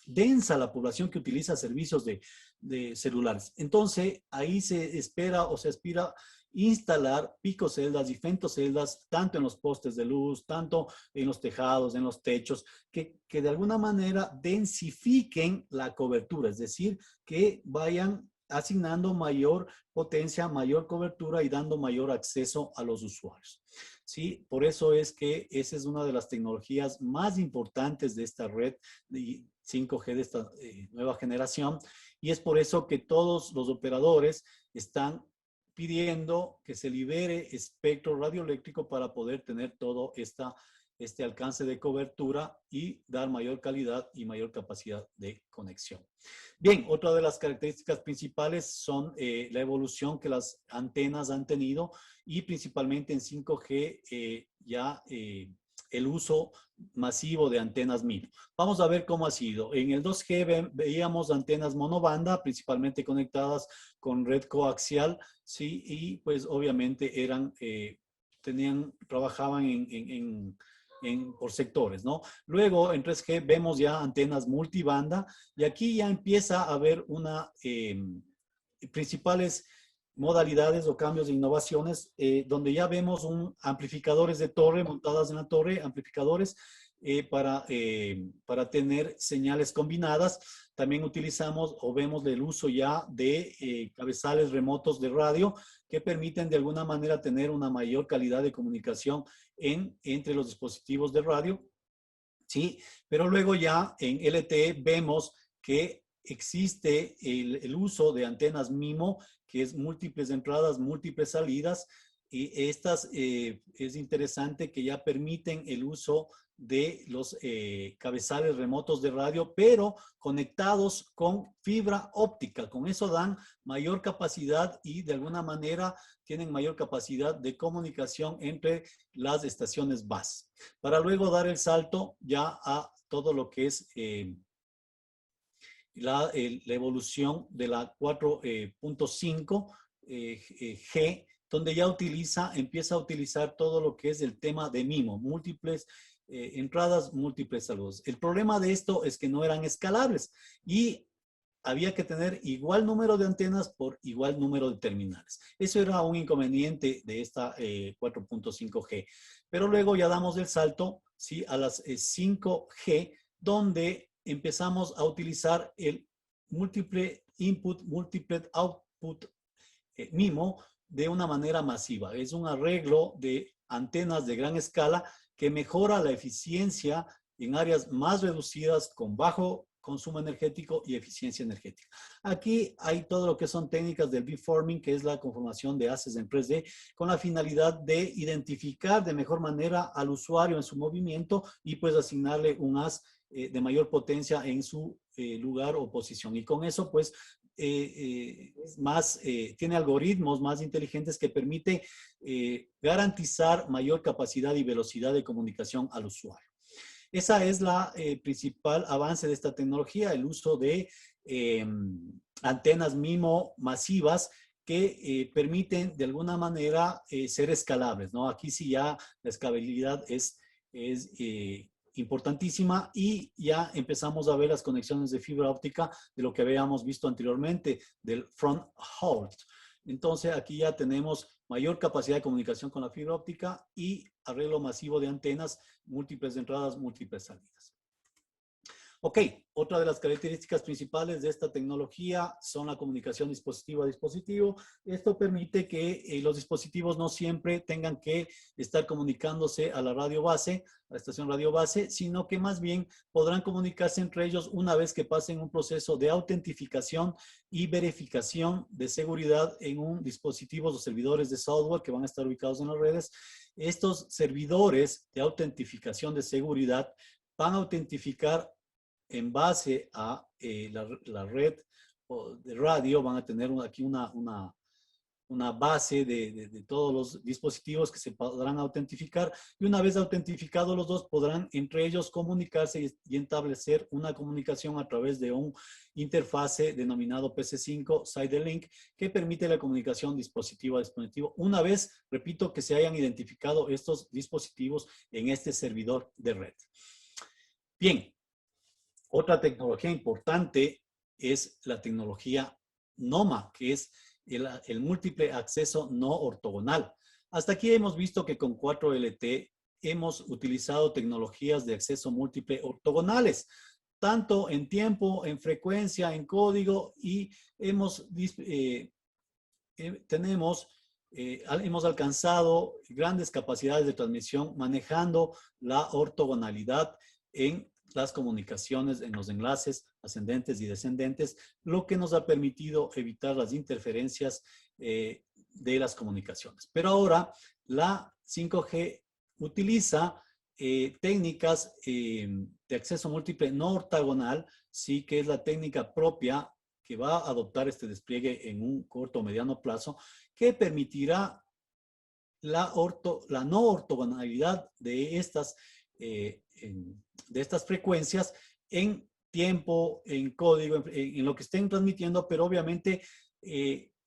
densa la población que utiliza servicios de celulares. Entonces, ahí se espera o se aspira instalar picoceldas y femtoceldas tanto en los postes de luz, tanto en los tejados, en los techos, que de alguna manera densifiquen la cobertura, es decir, que vayan asignando mayor potencia, mayor cobertura y dando mayor acceso a los usuarios. ¿Sí? Por eso es que esa es una de las tecnologías más importantes de esta red de 5G de esta nueva generación, y es por eso que todos los operadores están pidiendo que se libere espectro radioeléctrico para poder tener todo este alcance de cobertura y dar mayor calidad y mayor capacidad de conexión. Bien, otra de las características principales son la evolución que las antenas han tenido y principalmente en 5G el uso masivo de antenas MIMO. Vamos a ver cómo ha sido. En el 2G veíamos antenas monobanda, principalmente conectadas con red coaxial, ¿sí? Y pues obviamente trabajaban en por sectores, ¿no? Luego, en 3G vemos ya antenas multibanda y aquí ya empieza a haber principales modalidades o cambios de innovaciones, donde ya vemos amplificadores de torre montadas en la torre, amplificadores para tener señales combinadas. También utilizamos o vemos el uso ya de cabezales remotos de radio que permiten de alguna manera tener una mayor calidad de comunicación entre los dispositivos de radio. ¿Sí? Pero luego ya en LTE vemos que existe el uso de antenas MIMO, que es múltiples entradas, múltiples salidas, y estas es interesante que ya permiten el uso de los cabezales remotos de radio, pero conectados con fibra óptica. Con eso dan mayor capacidad y de alguna manera tienen mayor capacidad de comunicación entre las estaciones base. Para luego dar el salto ya a todo lo que es la evolución de la 4.5 G, donde ya empieza a utilizar todo lo que es el tema de MIMO, múltiples entradas, múltiples saludos. El problema de esto es que no eran escalables y había que tener igual número de antenas por igual número de terminales. Eso era un inconveniente de esta 4.5G. Pero luego ya damos el salto, ¿sí?, a las 5G, donde empezamos a utilizar el múltiple input, múltiple output MIMO de una manera masiva. Es un arreglo de antenas de gran escala que mejora la eficiencia en áreas más reducidas con bajo consumo energético y eficiencia energética. Aquí hay todo lo que son técnicas del beamforming, que es la conformación de haces en 3D, con la finalidad de identificar de mejor manera al usuario en su movimiento y pues asignarle un haz de mayor potencia en su lugar o posición. Y con eso pues tiene algoritmos más inteligentes que permiten garantizar mayor capacidad y velocidad de comunicación al usuario. Esa es la principal avance de esta tecnología, el uso de antenas MIMO masivas que permiten de alguna manera ser escalables, ¿no? Aquí sí ya la escalabilidad es importantísima y ya empezamos a ver las conexiones de fibra óptica de lo que habíamos visto anteriormente, del front haul. Entonces aquí ya tenemos mayor capacidad de comunicación con la fibra óptica y arreglo masivo de antenas, múltiples entradas, múltiples salidas. Ok, otra de las características principales de esta tecnología son la comunicación dispositivo a dispositivo. Esto permite que los dispositivos no siempre tengan que estar comunicándose a la radio base, a la estación radio base, sino que más bien podrán comunicarse entre ellos una vez que pasen un proceso de autentificación y verificación de seguridad en un dispositivo o servidores de software que van a estar ubicados en las redes. Estos servidores de autentificación de seguridad van a autentificar en base a la red de radio. Van a tener aquí una base de todos los dispositivos que se podrán autentificar, y una vez autentificados los dos podrán entre ellos comunicarse y establecer una comunicación a través de un interfase denominado PC5 SideLink, que permite la comunicación dispositivo a dispositivo una vez, repito, que se hayan identificado estos dispositivos en este servidor de red. Bien. Otra tecnología importante es la tecnología NOMA, que es el múltiple acceso no ortogonal. Hasta aquí hemos visto que con 4LT hemos utilizado tecnologías de acceso múltiple ortogonales, tanto en tiempo, en frecuencia, en código, y hemos alcanzado grandes capacidades de transmisión manejando la ortogonalidad en las comunicaciones, en los enlaces ascendentes y descendentes, lo que nos ha permitido evitar las interferencias de las comunicaciones. Pero ahora la 5G utiliza técnicas de acceso múltiple no ortogonal, sí, que es la técnica propia que va a adoptar este despliegue en un corto o mediano plazo, que permitirá la no ortogonalidad de estas frecuencias en tiempo, en código, en lo que estén transmitiendo, pero obviamente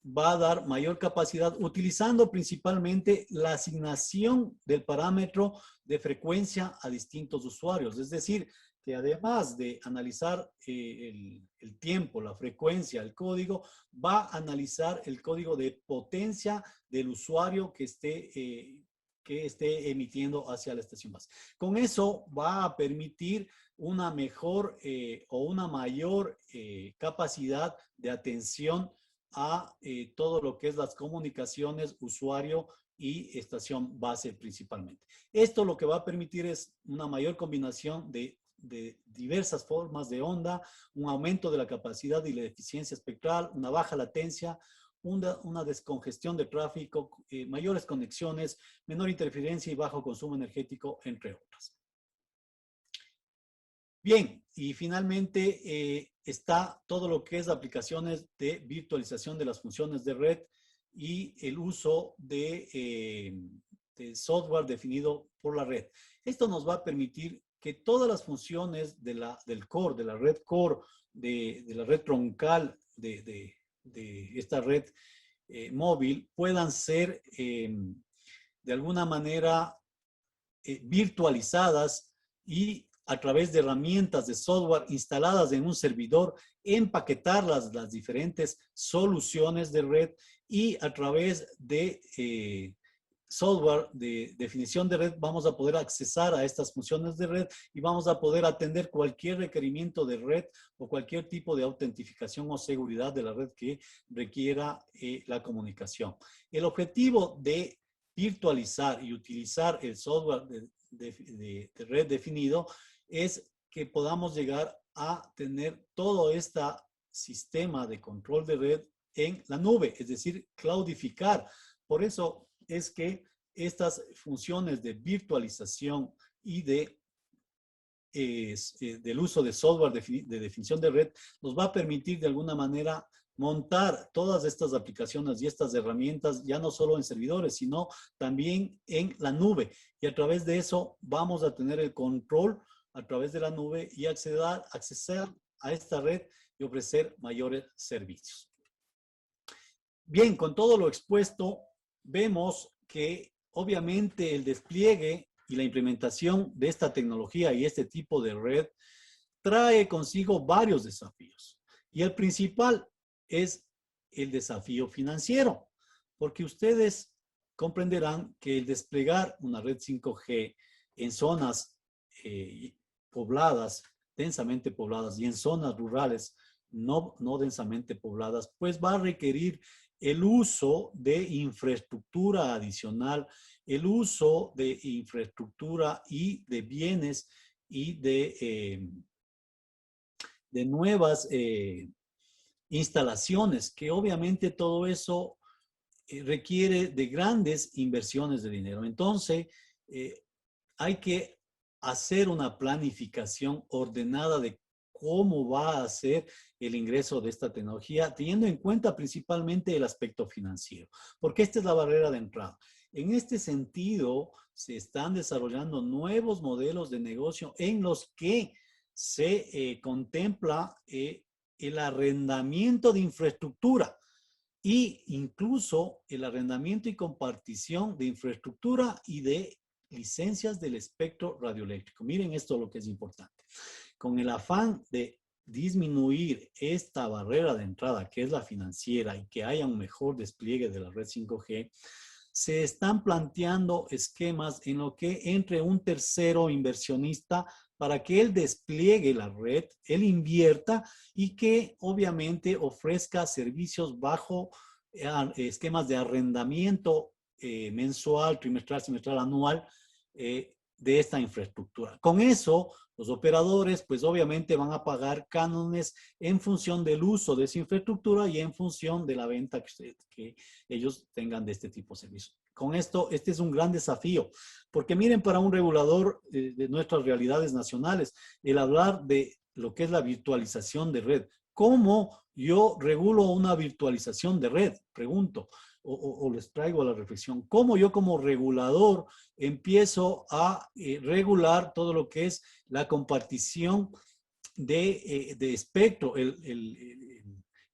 va a dar mayor capacidad utilizando principalmente la asignación del parámetro de frecuencia a distintos usuarios. Es decir, que además de analizar el tiempo, la frecuencia, el código, va a analizar el código de potencia del usuario que esté emitiendo hacia la estación base. Con eso va a permitir una mejor o una mayor capacidad de atención a todo lo que es las comunicaciones usuario y estación base principalmente. Esto lo que va a permitir es una mayor combinación de diversas formas de onda, un aumento de la capacidad y la eficiencia espectral, una baja latencia, una descongestión de tráfico, mayores conexiones, menor interferencia y bajo consumo energético, entre otras. Bien, y finalmente está todo lo que es aplicaciones de virtualización de las funciones de red y el uso de software definido por la red. Esto nos va a permitir que todas las funciones del core, de la red core, de la red troncal de esta red móvil puedan ser de alguna manera virtualizadas y a través de herramientas de software instaladas en un servidor, empaquetar las diferentes soluciones de red y a través de software de definición de red vamos a poder accesar a estas funciones de red y vamos a poder atender cualquier requerimiento de red o cualquier tipo de autentificación o seguridad de la red que requiera la comunicación. El objetivo de virtualizar y utilizar el software de red definido es que podamos llegar a tener todo este sistema de control de red en la nube, es decir, cloudificar. Por eso es que estas funciones de virtualización y del uso de software de definición de red nos va a permitir de alguna manera montar todas estas aplicaciones y estas herramientas ya no solo en servidores, sino también en la nube. Y a través de eso vamos a tener el control a través de la nube y acceder a esta red y ofrecer mayores servicios. Bien, con todo lo expuesto, vemos que obviamente el despliegue y la implementación de esta tecnología y este tipo de red trae consigo varios desafíos. Y el principal es el desafío financiero, porque ustedes comprenderán que el desplegar una red 5G en zonas pobladas, densamente pobladas y en zonas rurales no densamente pobladas, pues va a requerir el uso de infraestructura adicional, el uso de infraestructura y de bienes y de nuevas instalaciones, que obviamente todo eso requiere de grandes inversiones de dinero. Entonces, hay que hacer una planificación ordenada de cómo va a ser el ingreso de esta tecnología, teniendo en cuenta principalmente el aspecto financiero, porque esta es la barrera de entrada. En este sentido, se están desarrollando nuevos modelos de negocio en los que se contempla el arrendamiento de infraestructura e incluso el arrendamiento y compartición de infraestructura y de licencias del espectro radioeléctrico. Miren esto lo que es importante. Con el afán de disminuir esta barrera de entrada, que es la financiera, y que haya un mejor despliegue de la red 5G, se están planteando esquemas en lo que entre un tercero inversionista para que él despliegue la red, él invierta y que obviamente ofrezca servicios bajo esquemas de arrendamiento mensual, trimestral, semestral, anual de esta infraestructura. Con eso, los operadores, pues obviamente van a pagar cánones en función del uso de esa infraestructura y en función de la venta que ellos tengan de este tipo de servicios. Con esto, este es un gran desafío, porque miren, para un regulador de nuestras realidades nacionales, el hablar de lo que es la virtualización de red, ¿cómo yo regulo una virtualización de red? Pregunto. O les traigo a la reflexión, ¿cómo yo como regulador empiezo a regular todo lo que es la compartición de espectro, el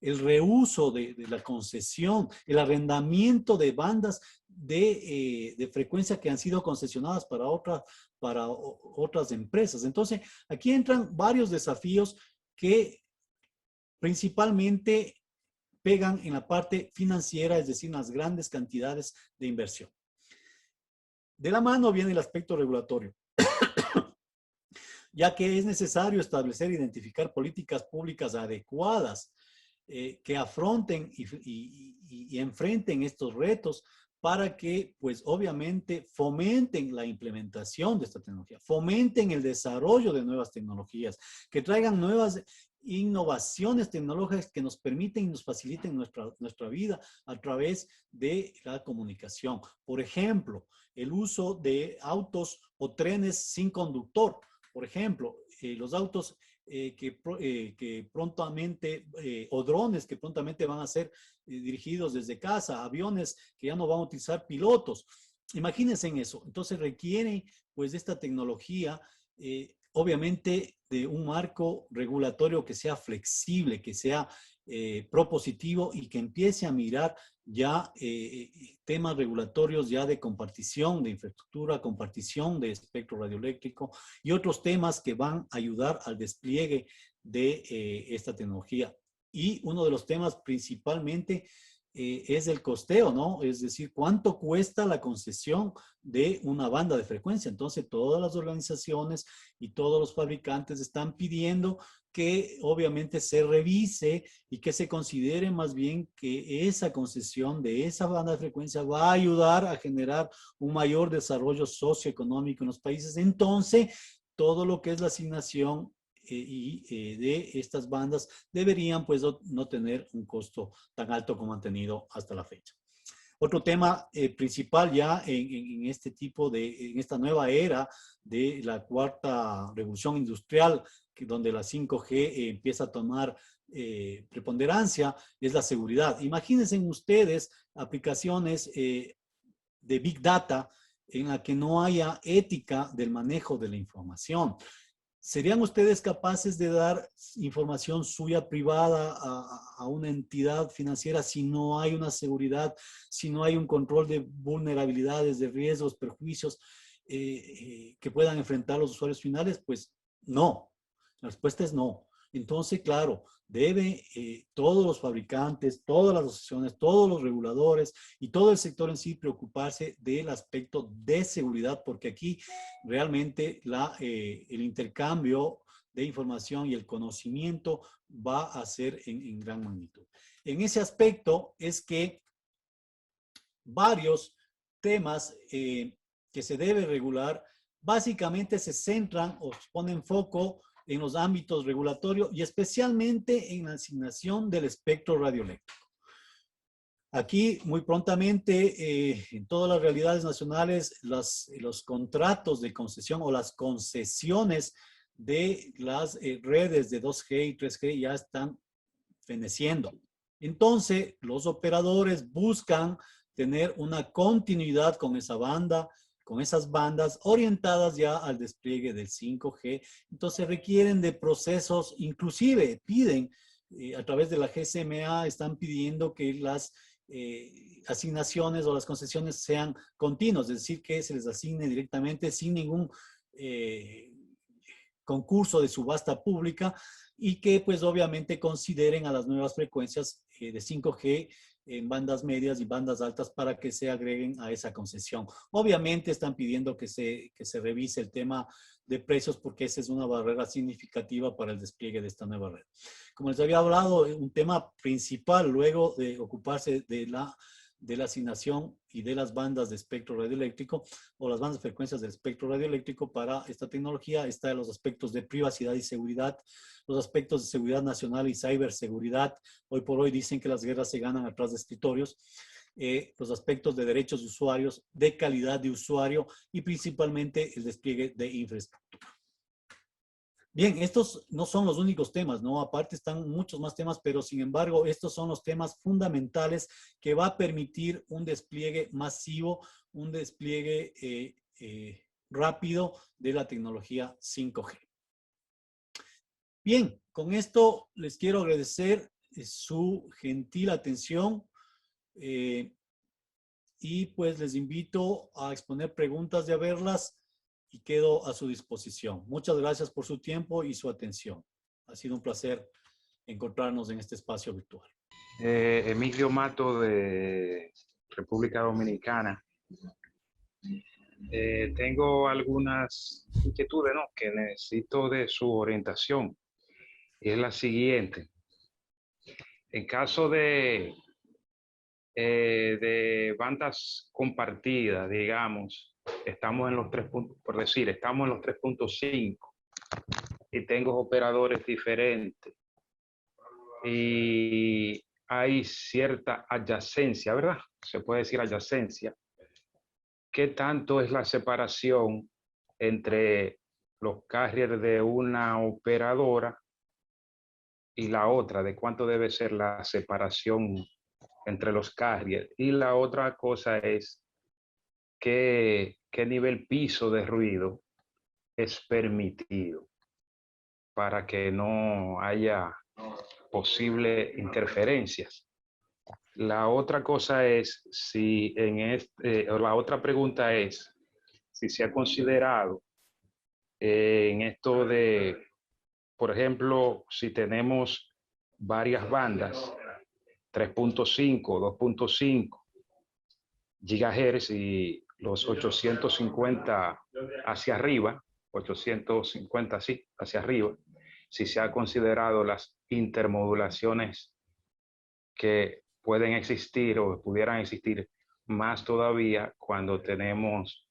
el reuso de la concesión, el arrendamiento de bandas de frecuencia que han sido concesionadas para otras empresas. Entonces, aquí entran varios desafíos que principalmente pegan en la parte financiera, es decir, en las grandes cantidades de inversión. De la mano viene el aspecto regulatorio, ya que es necesario establecer e identificar políticas públicas adecuadas que afronten y enfrenten estos retos para que, pues, obviamente, fomenten la implementación de esta tecnología, fomenten el desarrollo de nuevas tecnologías, que traigan nuevas innovaciones tecnológicas que nos permiten y nos faciliten nuestra vida a través de la comunicación. Por ejemplo, el uso de autos o trenes sin conductor. Por ejemplo, los autos que prontamente, o drones que prontamente van a ser dirigidos desde casa, aviones que ya no van a utilizar pilotos. Imagínense en eso. Entonces requiere, pues, esta tecnología, obviamente, de un marco regulatorio que sea flexible, que sea propositivo y que empiece a mirar ya temas regulatorios ya de compartición de infraestructura, compartición de espectro radioeléctrico y otros temas que van a ayudar al despliegue de esta tecnología. Y uno de los temas principalmente es el costeo, ¿no? Es decir, ¿cuánto cuesta la concesión de una banda de frecuencia? Entonces, todas las organizaciones y todos los fabricantes están pidiendo que obviamente se revise y que se considere más bien que esa concesión de esa banda de frecuencia va a ayudar a generar un mayor desarrollo socioeconómico en los países. Entonces, todo lo que es la asignación de estas bandas deberían, pues, no tener un costo tan alto como han tenido hasta la fecha. Otro tema principal ya en este tipo en esta nueva era de la cuarta revolución industrial, donde la 5G empieza a tomar preponderancia, es la seguridad. Imagínense ustedes aplicaciones de Big Data en la que no haya ética del manejo de la información. ¿Serían ustedes capaces de dar información suya privada a una entidad financiera si no hay una seguridad, si no hay un control de vulnerabilidades, de riesgos, perjuicios que puedan enfrentar los usuarios finales? Pues no. La respuesta es no. Entonces, claro, debe todos los fabricantes, todas las asociaciones, todos los reguladores y todo el sector en sí preocuparse del aspecto de seguridad, porque aquí realmente el intercambio de información y el conocimiento va a ser en gran magnitud. En ese aspecto es que varios temas que se debe regular básicamente se centran o ponen foco en los ámbitos regulatorios y especialmente en la asignación del espectro radioeléctrico. Aquí, muy prontamente, en todas las realidades nacionales, los contratos de concesión o las concesiones de las redes de 2G y 3G ya están feneciendo. Entonces, los operadores buscan tener una continuidad con esa banda, con esas bandas orientadas ya al despliegue del 5G. Entonces requieren de procesos, inclusive piden, a través de la GSMA, están pidiendo que las asignaciones o las concesiones sean continuas, es decir, que se les asigne directamente sin ningún concurso de subasta pública y que, pues, obviamente consideren a las nuevas frecuencias de 5G en bandas medias y bandas altas para que se agreguen a esa concesión. Obviamente están pidiendo que se revise el tema de precios porque esa es una barrera significativa para el despliegue de esta nueva red. Como les había hablado, un tema principal luego de ocuparse de la asignación y de las bandas de espectro radioeléctrico o las bandas de frecuencias del espectro radioeléctrico para esta tecnología está en los aspectos de privacidad y seguridad, los aspectos de seguridad nacional y ciberseguridad. Hoy por hoy dicen que las guerras se ganan atrás de escritorios. Los aspectos de derechos de usuarios, de calidad de usuario y principalmente el despliegue de infraestructura. Bien, estos no son los únicos temas, ¿no? Aparte están muchos más temas, pero sin embargo, estos son los temas fundamentales que va a permitir un despliegue masivo, un despliegue rápido de la tecnología 5G. Bien, con esto les quiero agradecer su gentil atención y pues les invito a exponer preguntas y a verlas y quedo a su disposición. Muchas gracias por su tiempo y su atención. Ha sido un placer encontrarnos en este espacio virtual. Emilio Mato de República Dominicana. Tengo algunas inquietudes, ¿no?, que necesito de su orientación. Y es la siguiente. En caso de bandas compartidas, digamos, estamos en los 3 puntos, por decir, estamos en los 3.5 y tengo operadores diferentes. Y hay cierta adyacencia, ¿verdad? Se puede decir adyacencia. ¿Qué tanto es la separación entre los carriers de una operadora y la otra? ¿De cuánto debe ser la separación entre los carriers? Y la otra cosa es qué nivel piso de ruido es permitido para que no haya posibles interferencias. La otra cosa es si la otra pregunta es si se ha considerado en esto de, por ejemplo, si tenemos varias bandas, 3.5, 2.5 gigahertz y los 850 hacia arriba, 850 sí, hacia arriba, si se ha considerado las intermodulaciones que pueden existir o pudieran existir más todavía cuando tenemos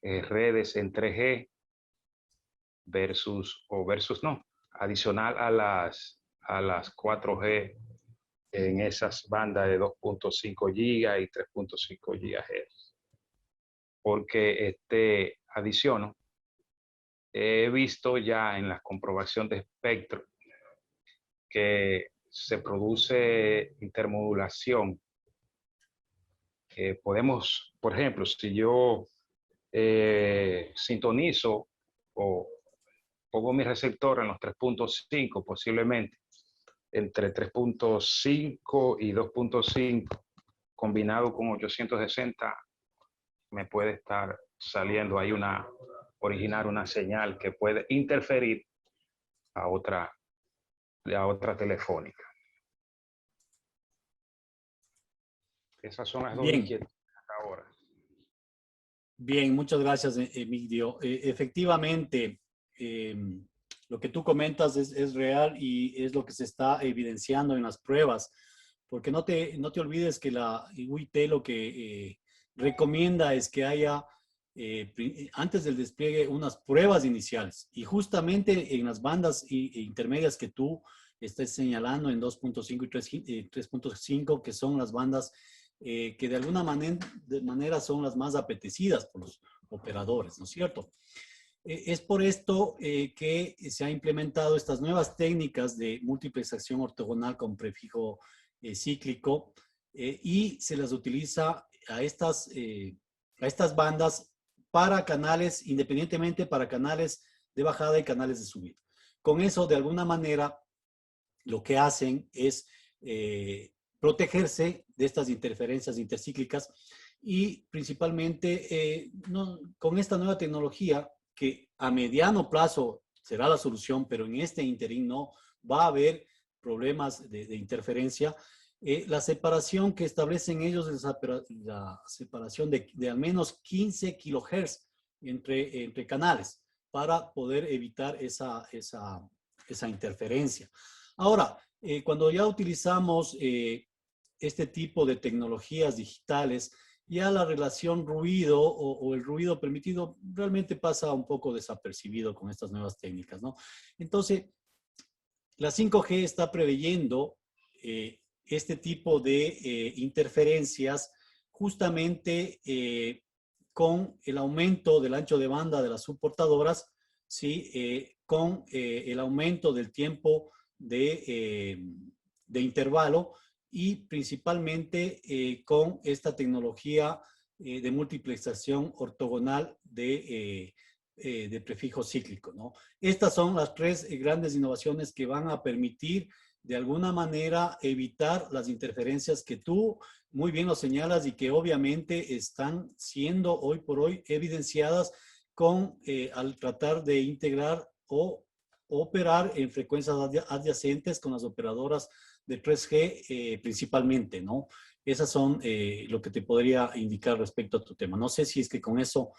redes en 3G versus no, adicional a las 4G en esas bandas de 2.5 GB y 3.5 GHz. Porque adiciono, he visto ya en la comprobación de espectro que se produce intermodulación. Podemos, por ejemplo, si yo sintonizo o pongo mi receptor en los 3.5, posiblemente entre 3.5 y 2.5, combinado con 860, me puede estar saliendo ahí originar una señal que puede interferir a otra telefónica. Esas son las dos inquietudes hasta ahora. Bien, muchas gracias, Emilio. Efectivamente, lo que tú comentas es real y es lo que se está evidenciando en las pruebas, porque no te olvides que la UIT lo que recomienda es que haya, antes del despliegue, unas pruebas iniciales. Y justamente en las bandas intermedias que tú estás señalando en 2.5 y 3.5, que son las bandas que de alguna manera son las más apetecidas por los operadores, ¿no es cierto? Es por esto que se han implementado estas nuevas técnicas de multiplexación ortogonal con prefijo cíclico y se las utiliza a estas bandas para canales, independientemente para canales de bajada y canales de subida. Con eso, de alguna manera, lo que hacen es protegerse de estas interferencias intercíclicas y principalmente con esta nueva tecnología que a mediano plazo será la solución, pero en este interín no va a haber problemas de interferencia. La separación que establecen ellos es la separación de al menos 15 kilohertz entre canales para poder evitar esa interferencia. Ahora, cuando ya utilizamos este tipo de tecnologías digitales, ya la relación ruido o el ruido permitido realmente pasa un poco desapercibido con estas nuevas técnicas, ¿no? Entonces, la 5G está preveyendo este tipo de interferencias justamente con el aumento del ancho de banda de las subportadoras, ¿sí? Con el aumento del tiempo de intervalo y principalmente con esta tecnología de multiplexación ortogonal de prefijo cíclico, ¿no? Estas son las 3 grandes innovaciones que van a permitir de alguna manera evitar las interferencias que tú muy bien lo señalas y que obviamente están siendo hoy por hoy evidenciadas al tratar de integrar o operar en frecuencias adyacentes con las operadoras de 3G principalmente, ¿no? Esas son lo que te podría indicar respecto a tu tema. No sé si es que con eso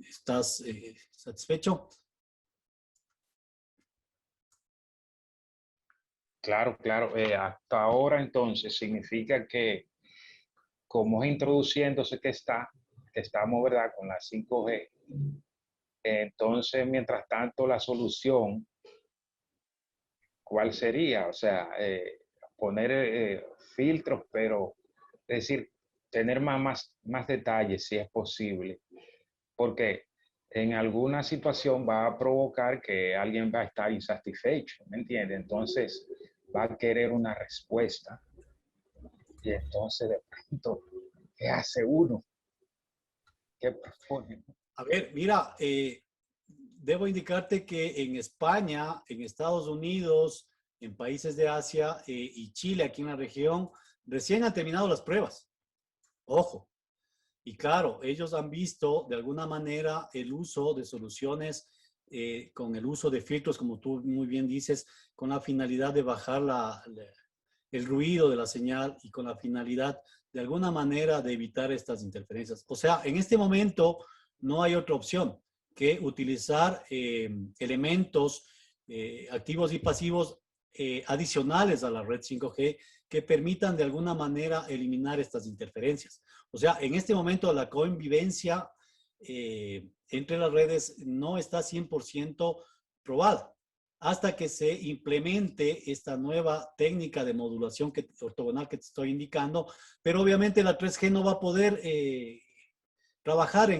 estás satisfecho. Claro, claro. Hasta ahora entonces significa que como es introduciéndose que estamos, ¿verdad? Con la 5G, entonces mientras tanto la solución, ¿cuál sería? O sea, poner filtros, pero es decir, tener más detalles si es posible, porque en alguna situación va a provocar que alguien va a estar insatisfecho, ¿me entiende? Entonces va a querer una respuesta y entonces de pronto, ¿qué hace uno? ¿Qué propone? A ver, mira, debo indicarte que en España, en Estados Unidos, en países de Asia y Chile, aquí en la región, recién han terminado las pruebas. Ojo. Y claro, ellos han visto de alguna manera el uso de soluciones con el uso de filtros, como tú muy bien dices, con la finalidad de bajar el ruido de la señal y con la finalidad de alguna manera de evitar estas interferencias. O sea, en este momento no hay otra opción que utilizar elementos activos y pasivos adicionales a la red 5G que permitan de alguna manera eliminar estas interferencias. O sea, en este momento la convivencia entre las redes no está 100% probada hasta que se implemente esta nueva técnica de modulación ortogonal que te estoy indicando, pero obviamente la 3G no va a poder trabajar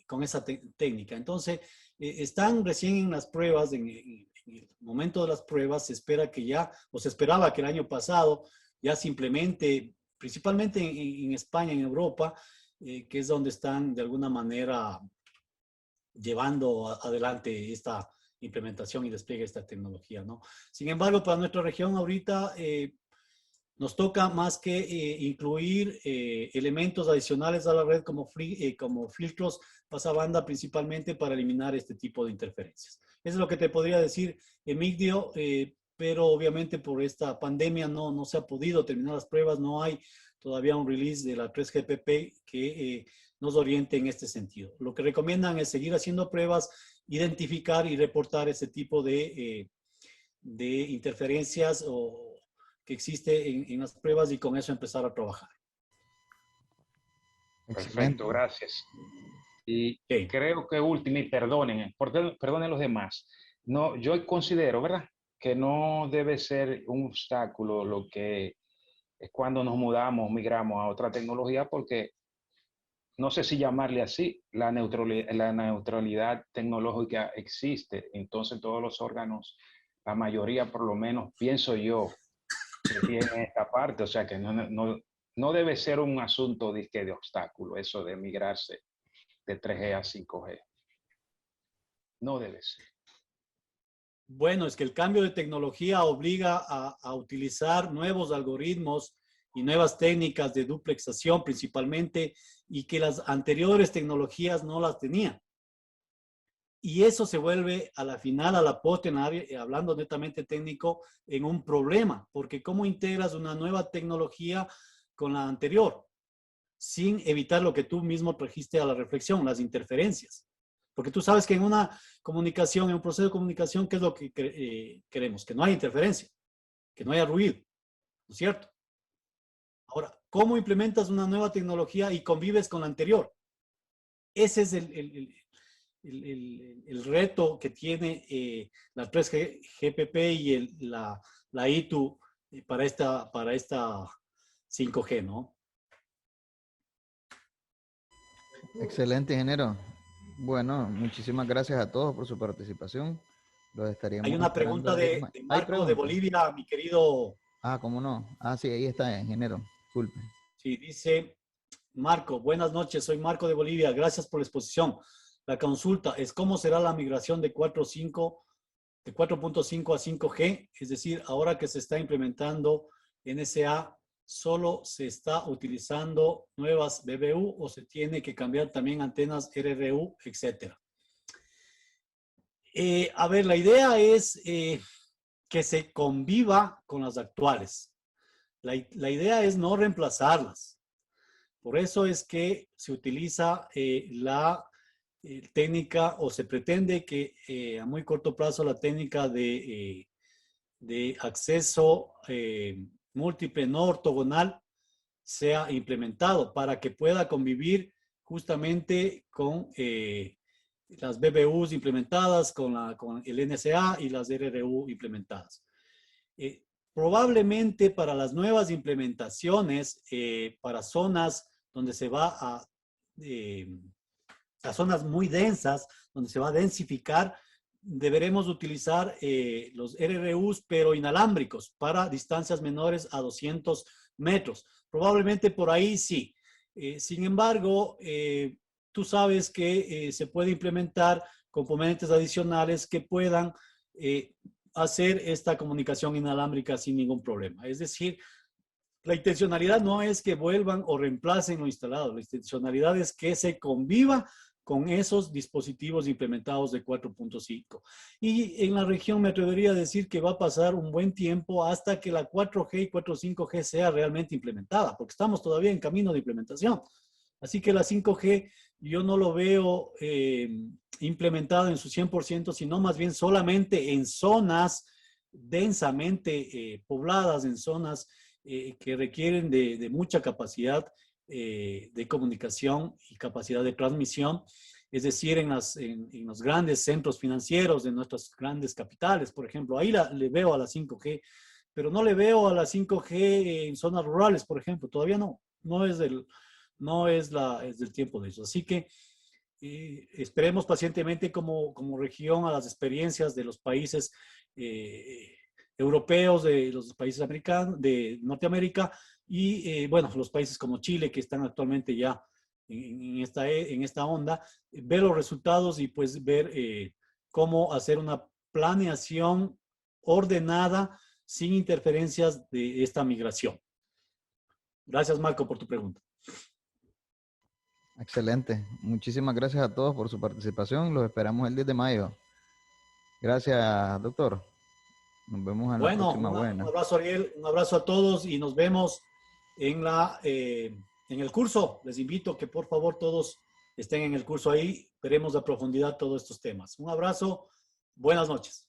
con esa técnica. Entonces, están recién en las pruebas, en el momento de las pruebas, se espera que ya, o se esperaba que el año pasado ya se implemente, principalmente en España, en Europa, que es donde están de alguna manera llevando adelante esta implementación y despliegue de esta tecnología, ¿no? Sin embargo, para nuestra región ahorita nos toca más que incluir elementos adicionales a la red como filtros pasabanda principalmente para eliminar este tipo de interferencias. Eso es lo que te podría decir, Emigdio, pero obviamente por esta pandemia no se ha podido terminar las pruebas, no hay todavía un release de la 3GPP que nos oriente en este sentido. Lo que recomiendan es seguir haciendo pruebas, identificar y reportar ese tipo de interferencias que existe en las pruebas y con eso empezar a trabajar. Perfecto, gracias. Y Okay. creo que último, y perdonen los demás, no, yo considero, ¿verdad?, que no debe ser un obstáculo lo que es cuando nos migramos a otra tecnología, porque no sé si llamarle así, la neutralidad tecnológica existe, entonces todos los órganos, la mayoría por lo menos, pienso yo, que tiene esta parte, o sea que no debe ser un asunto de obstáculo, eso de migrarse de 3G a 5G. No debe ser. Bueno, es que el cambio de tecnología obliga a utilizar nuevos algoritmos y nuevas técnicas de duplexación principalmente y que las anteriores tecnologías no las tenían. Y eso se vuelve a la final, a la postre, hablando netamente técnico, en un problema, porque ¿cómo integras una nueva tecnología con la anterior? Sin evitar lo que tú mismo trajiste a la reflexión, las interferencias. Porque tú sabes que en una comunicación, en un proceso de comunicación, ¿qué es lo que queremos? Que no haya interferencia, que no haya ruido, ¿no es cierto? Ahora, ¿cómo implementas una nueva tecnología y convives con la anterior? Ese es el reto que tiene la 3GPP y la ITU para esta 5G, ¿no? Excelente, ingeniero. Bueno, muchísimas gracias a todos por su participación. Los estaríamos Hay una esperando pregunta el día de ¿Hay Marco de preguntas? Bolivia, mi querido. Ah, ¿cómo no? Ah, sí, ahí está, ingeniero. Disculpe. Sí, dice Marco, buenas noches, soy Marco de Bolivia, gracias por la exposición. La consulta es cómo será la migración de 4.5 de 4.5 a 5G, es decir, ahora que se está implementando NSA, solo se está utilizando nuevas BBU o se tiene que cambiar también antenas RRU, etcétera. A ver, la idea es que se conviva con las actuales. La idea es no reemplazarlas. Por eso es que se utiliza la técnica, o se pretende que a muy corto plazo la técnica de acceso múltiple no ortogonal sea implementado para que pueda convivir justamente con las BBUs implementadas, con el NSA y las RRU implementadas. Probablemente para las nuevas implementaciones, para zonas donde se va a zonas muy densas, donde se va a densificar, deberemos utilizar los RRUs, pero inalámbricos, para distancias menores a 200 metros. Probablemente por ahí sí. Sin embargo, tú sabes que se puede implementar componentes adicionales que puedan hacer esta comunicación inalámbrica sin ningún problema. Es decir, la intencionalidad no es que vuelvan o reemplacen lo instalado. La intencionalidad es que se conviva con esos dispositivos implementados de 4.5. Y en la región me atrevería a decir que va a pasar un buen tiempo hasta que la 4G y 4.5G sea realmente implementada, porque estamos todavía en camino de implementación. Así que la 5G yo no lo veo implementado en su 100%, sino más bien solamente en zonas densamente pobladas, en zonas que requieren de mucha capacidad de comunicación y capacidad de transmisión, es decir, en los grandes centros financieros de nuestras grandes capitales, por ejemplo. Ahí le veo a la 5G, pero no le veo a la 5G en zonas rurales, por ejemplo. Todavía no es del tiempo de eso. Así que esperemos pacientemente como región a las experiencias de los países europeos, de los países americanos, de Norteamérica, y bueno, los países como Chile, que están actualmente ya en esta onda, ver los resultados y pues ver cómo hacer una planeación ordenada sin interferencias de esta migración. Gracias, Marco, por tu pregunta. Excelente. Muchísimas gracias a todos por su participación. Los esperamos el 10 de mayo. Gracias, doctor. Nos vemos en la próxima. Un abrazo, Ariel. Un abrazo a todos y nos vemos en el curso. Les invito a que por favor todos estén en el curso ahí. Veremos a profundidad todos estos temas. Un abrazo. Buenas noches.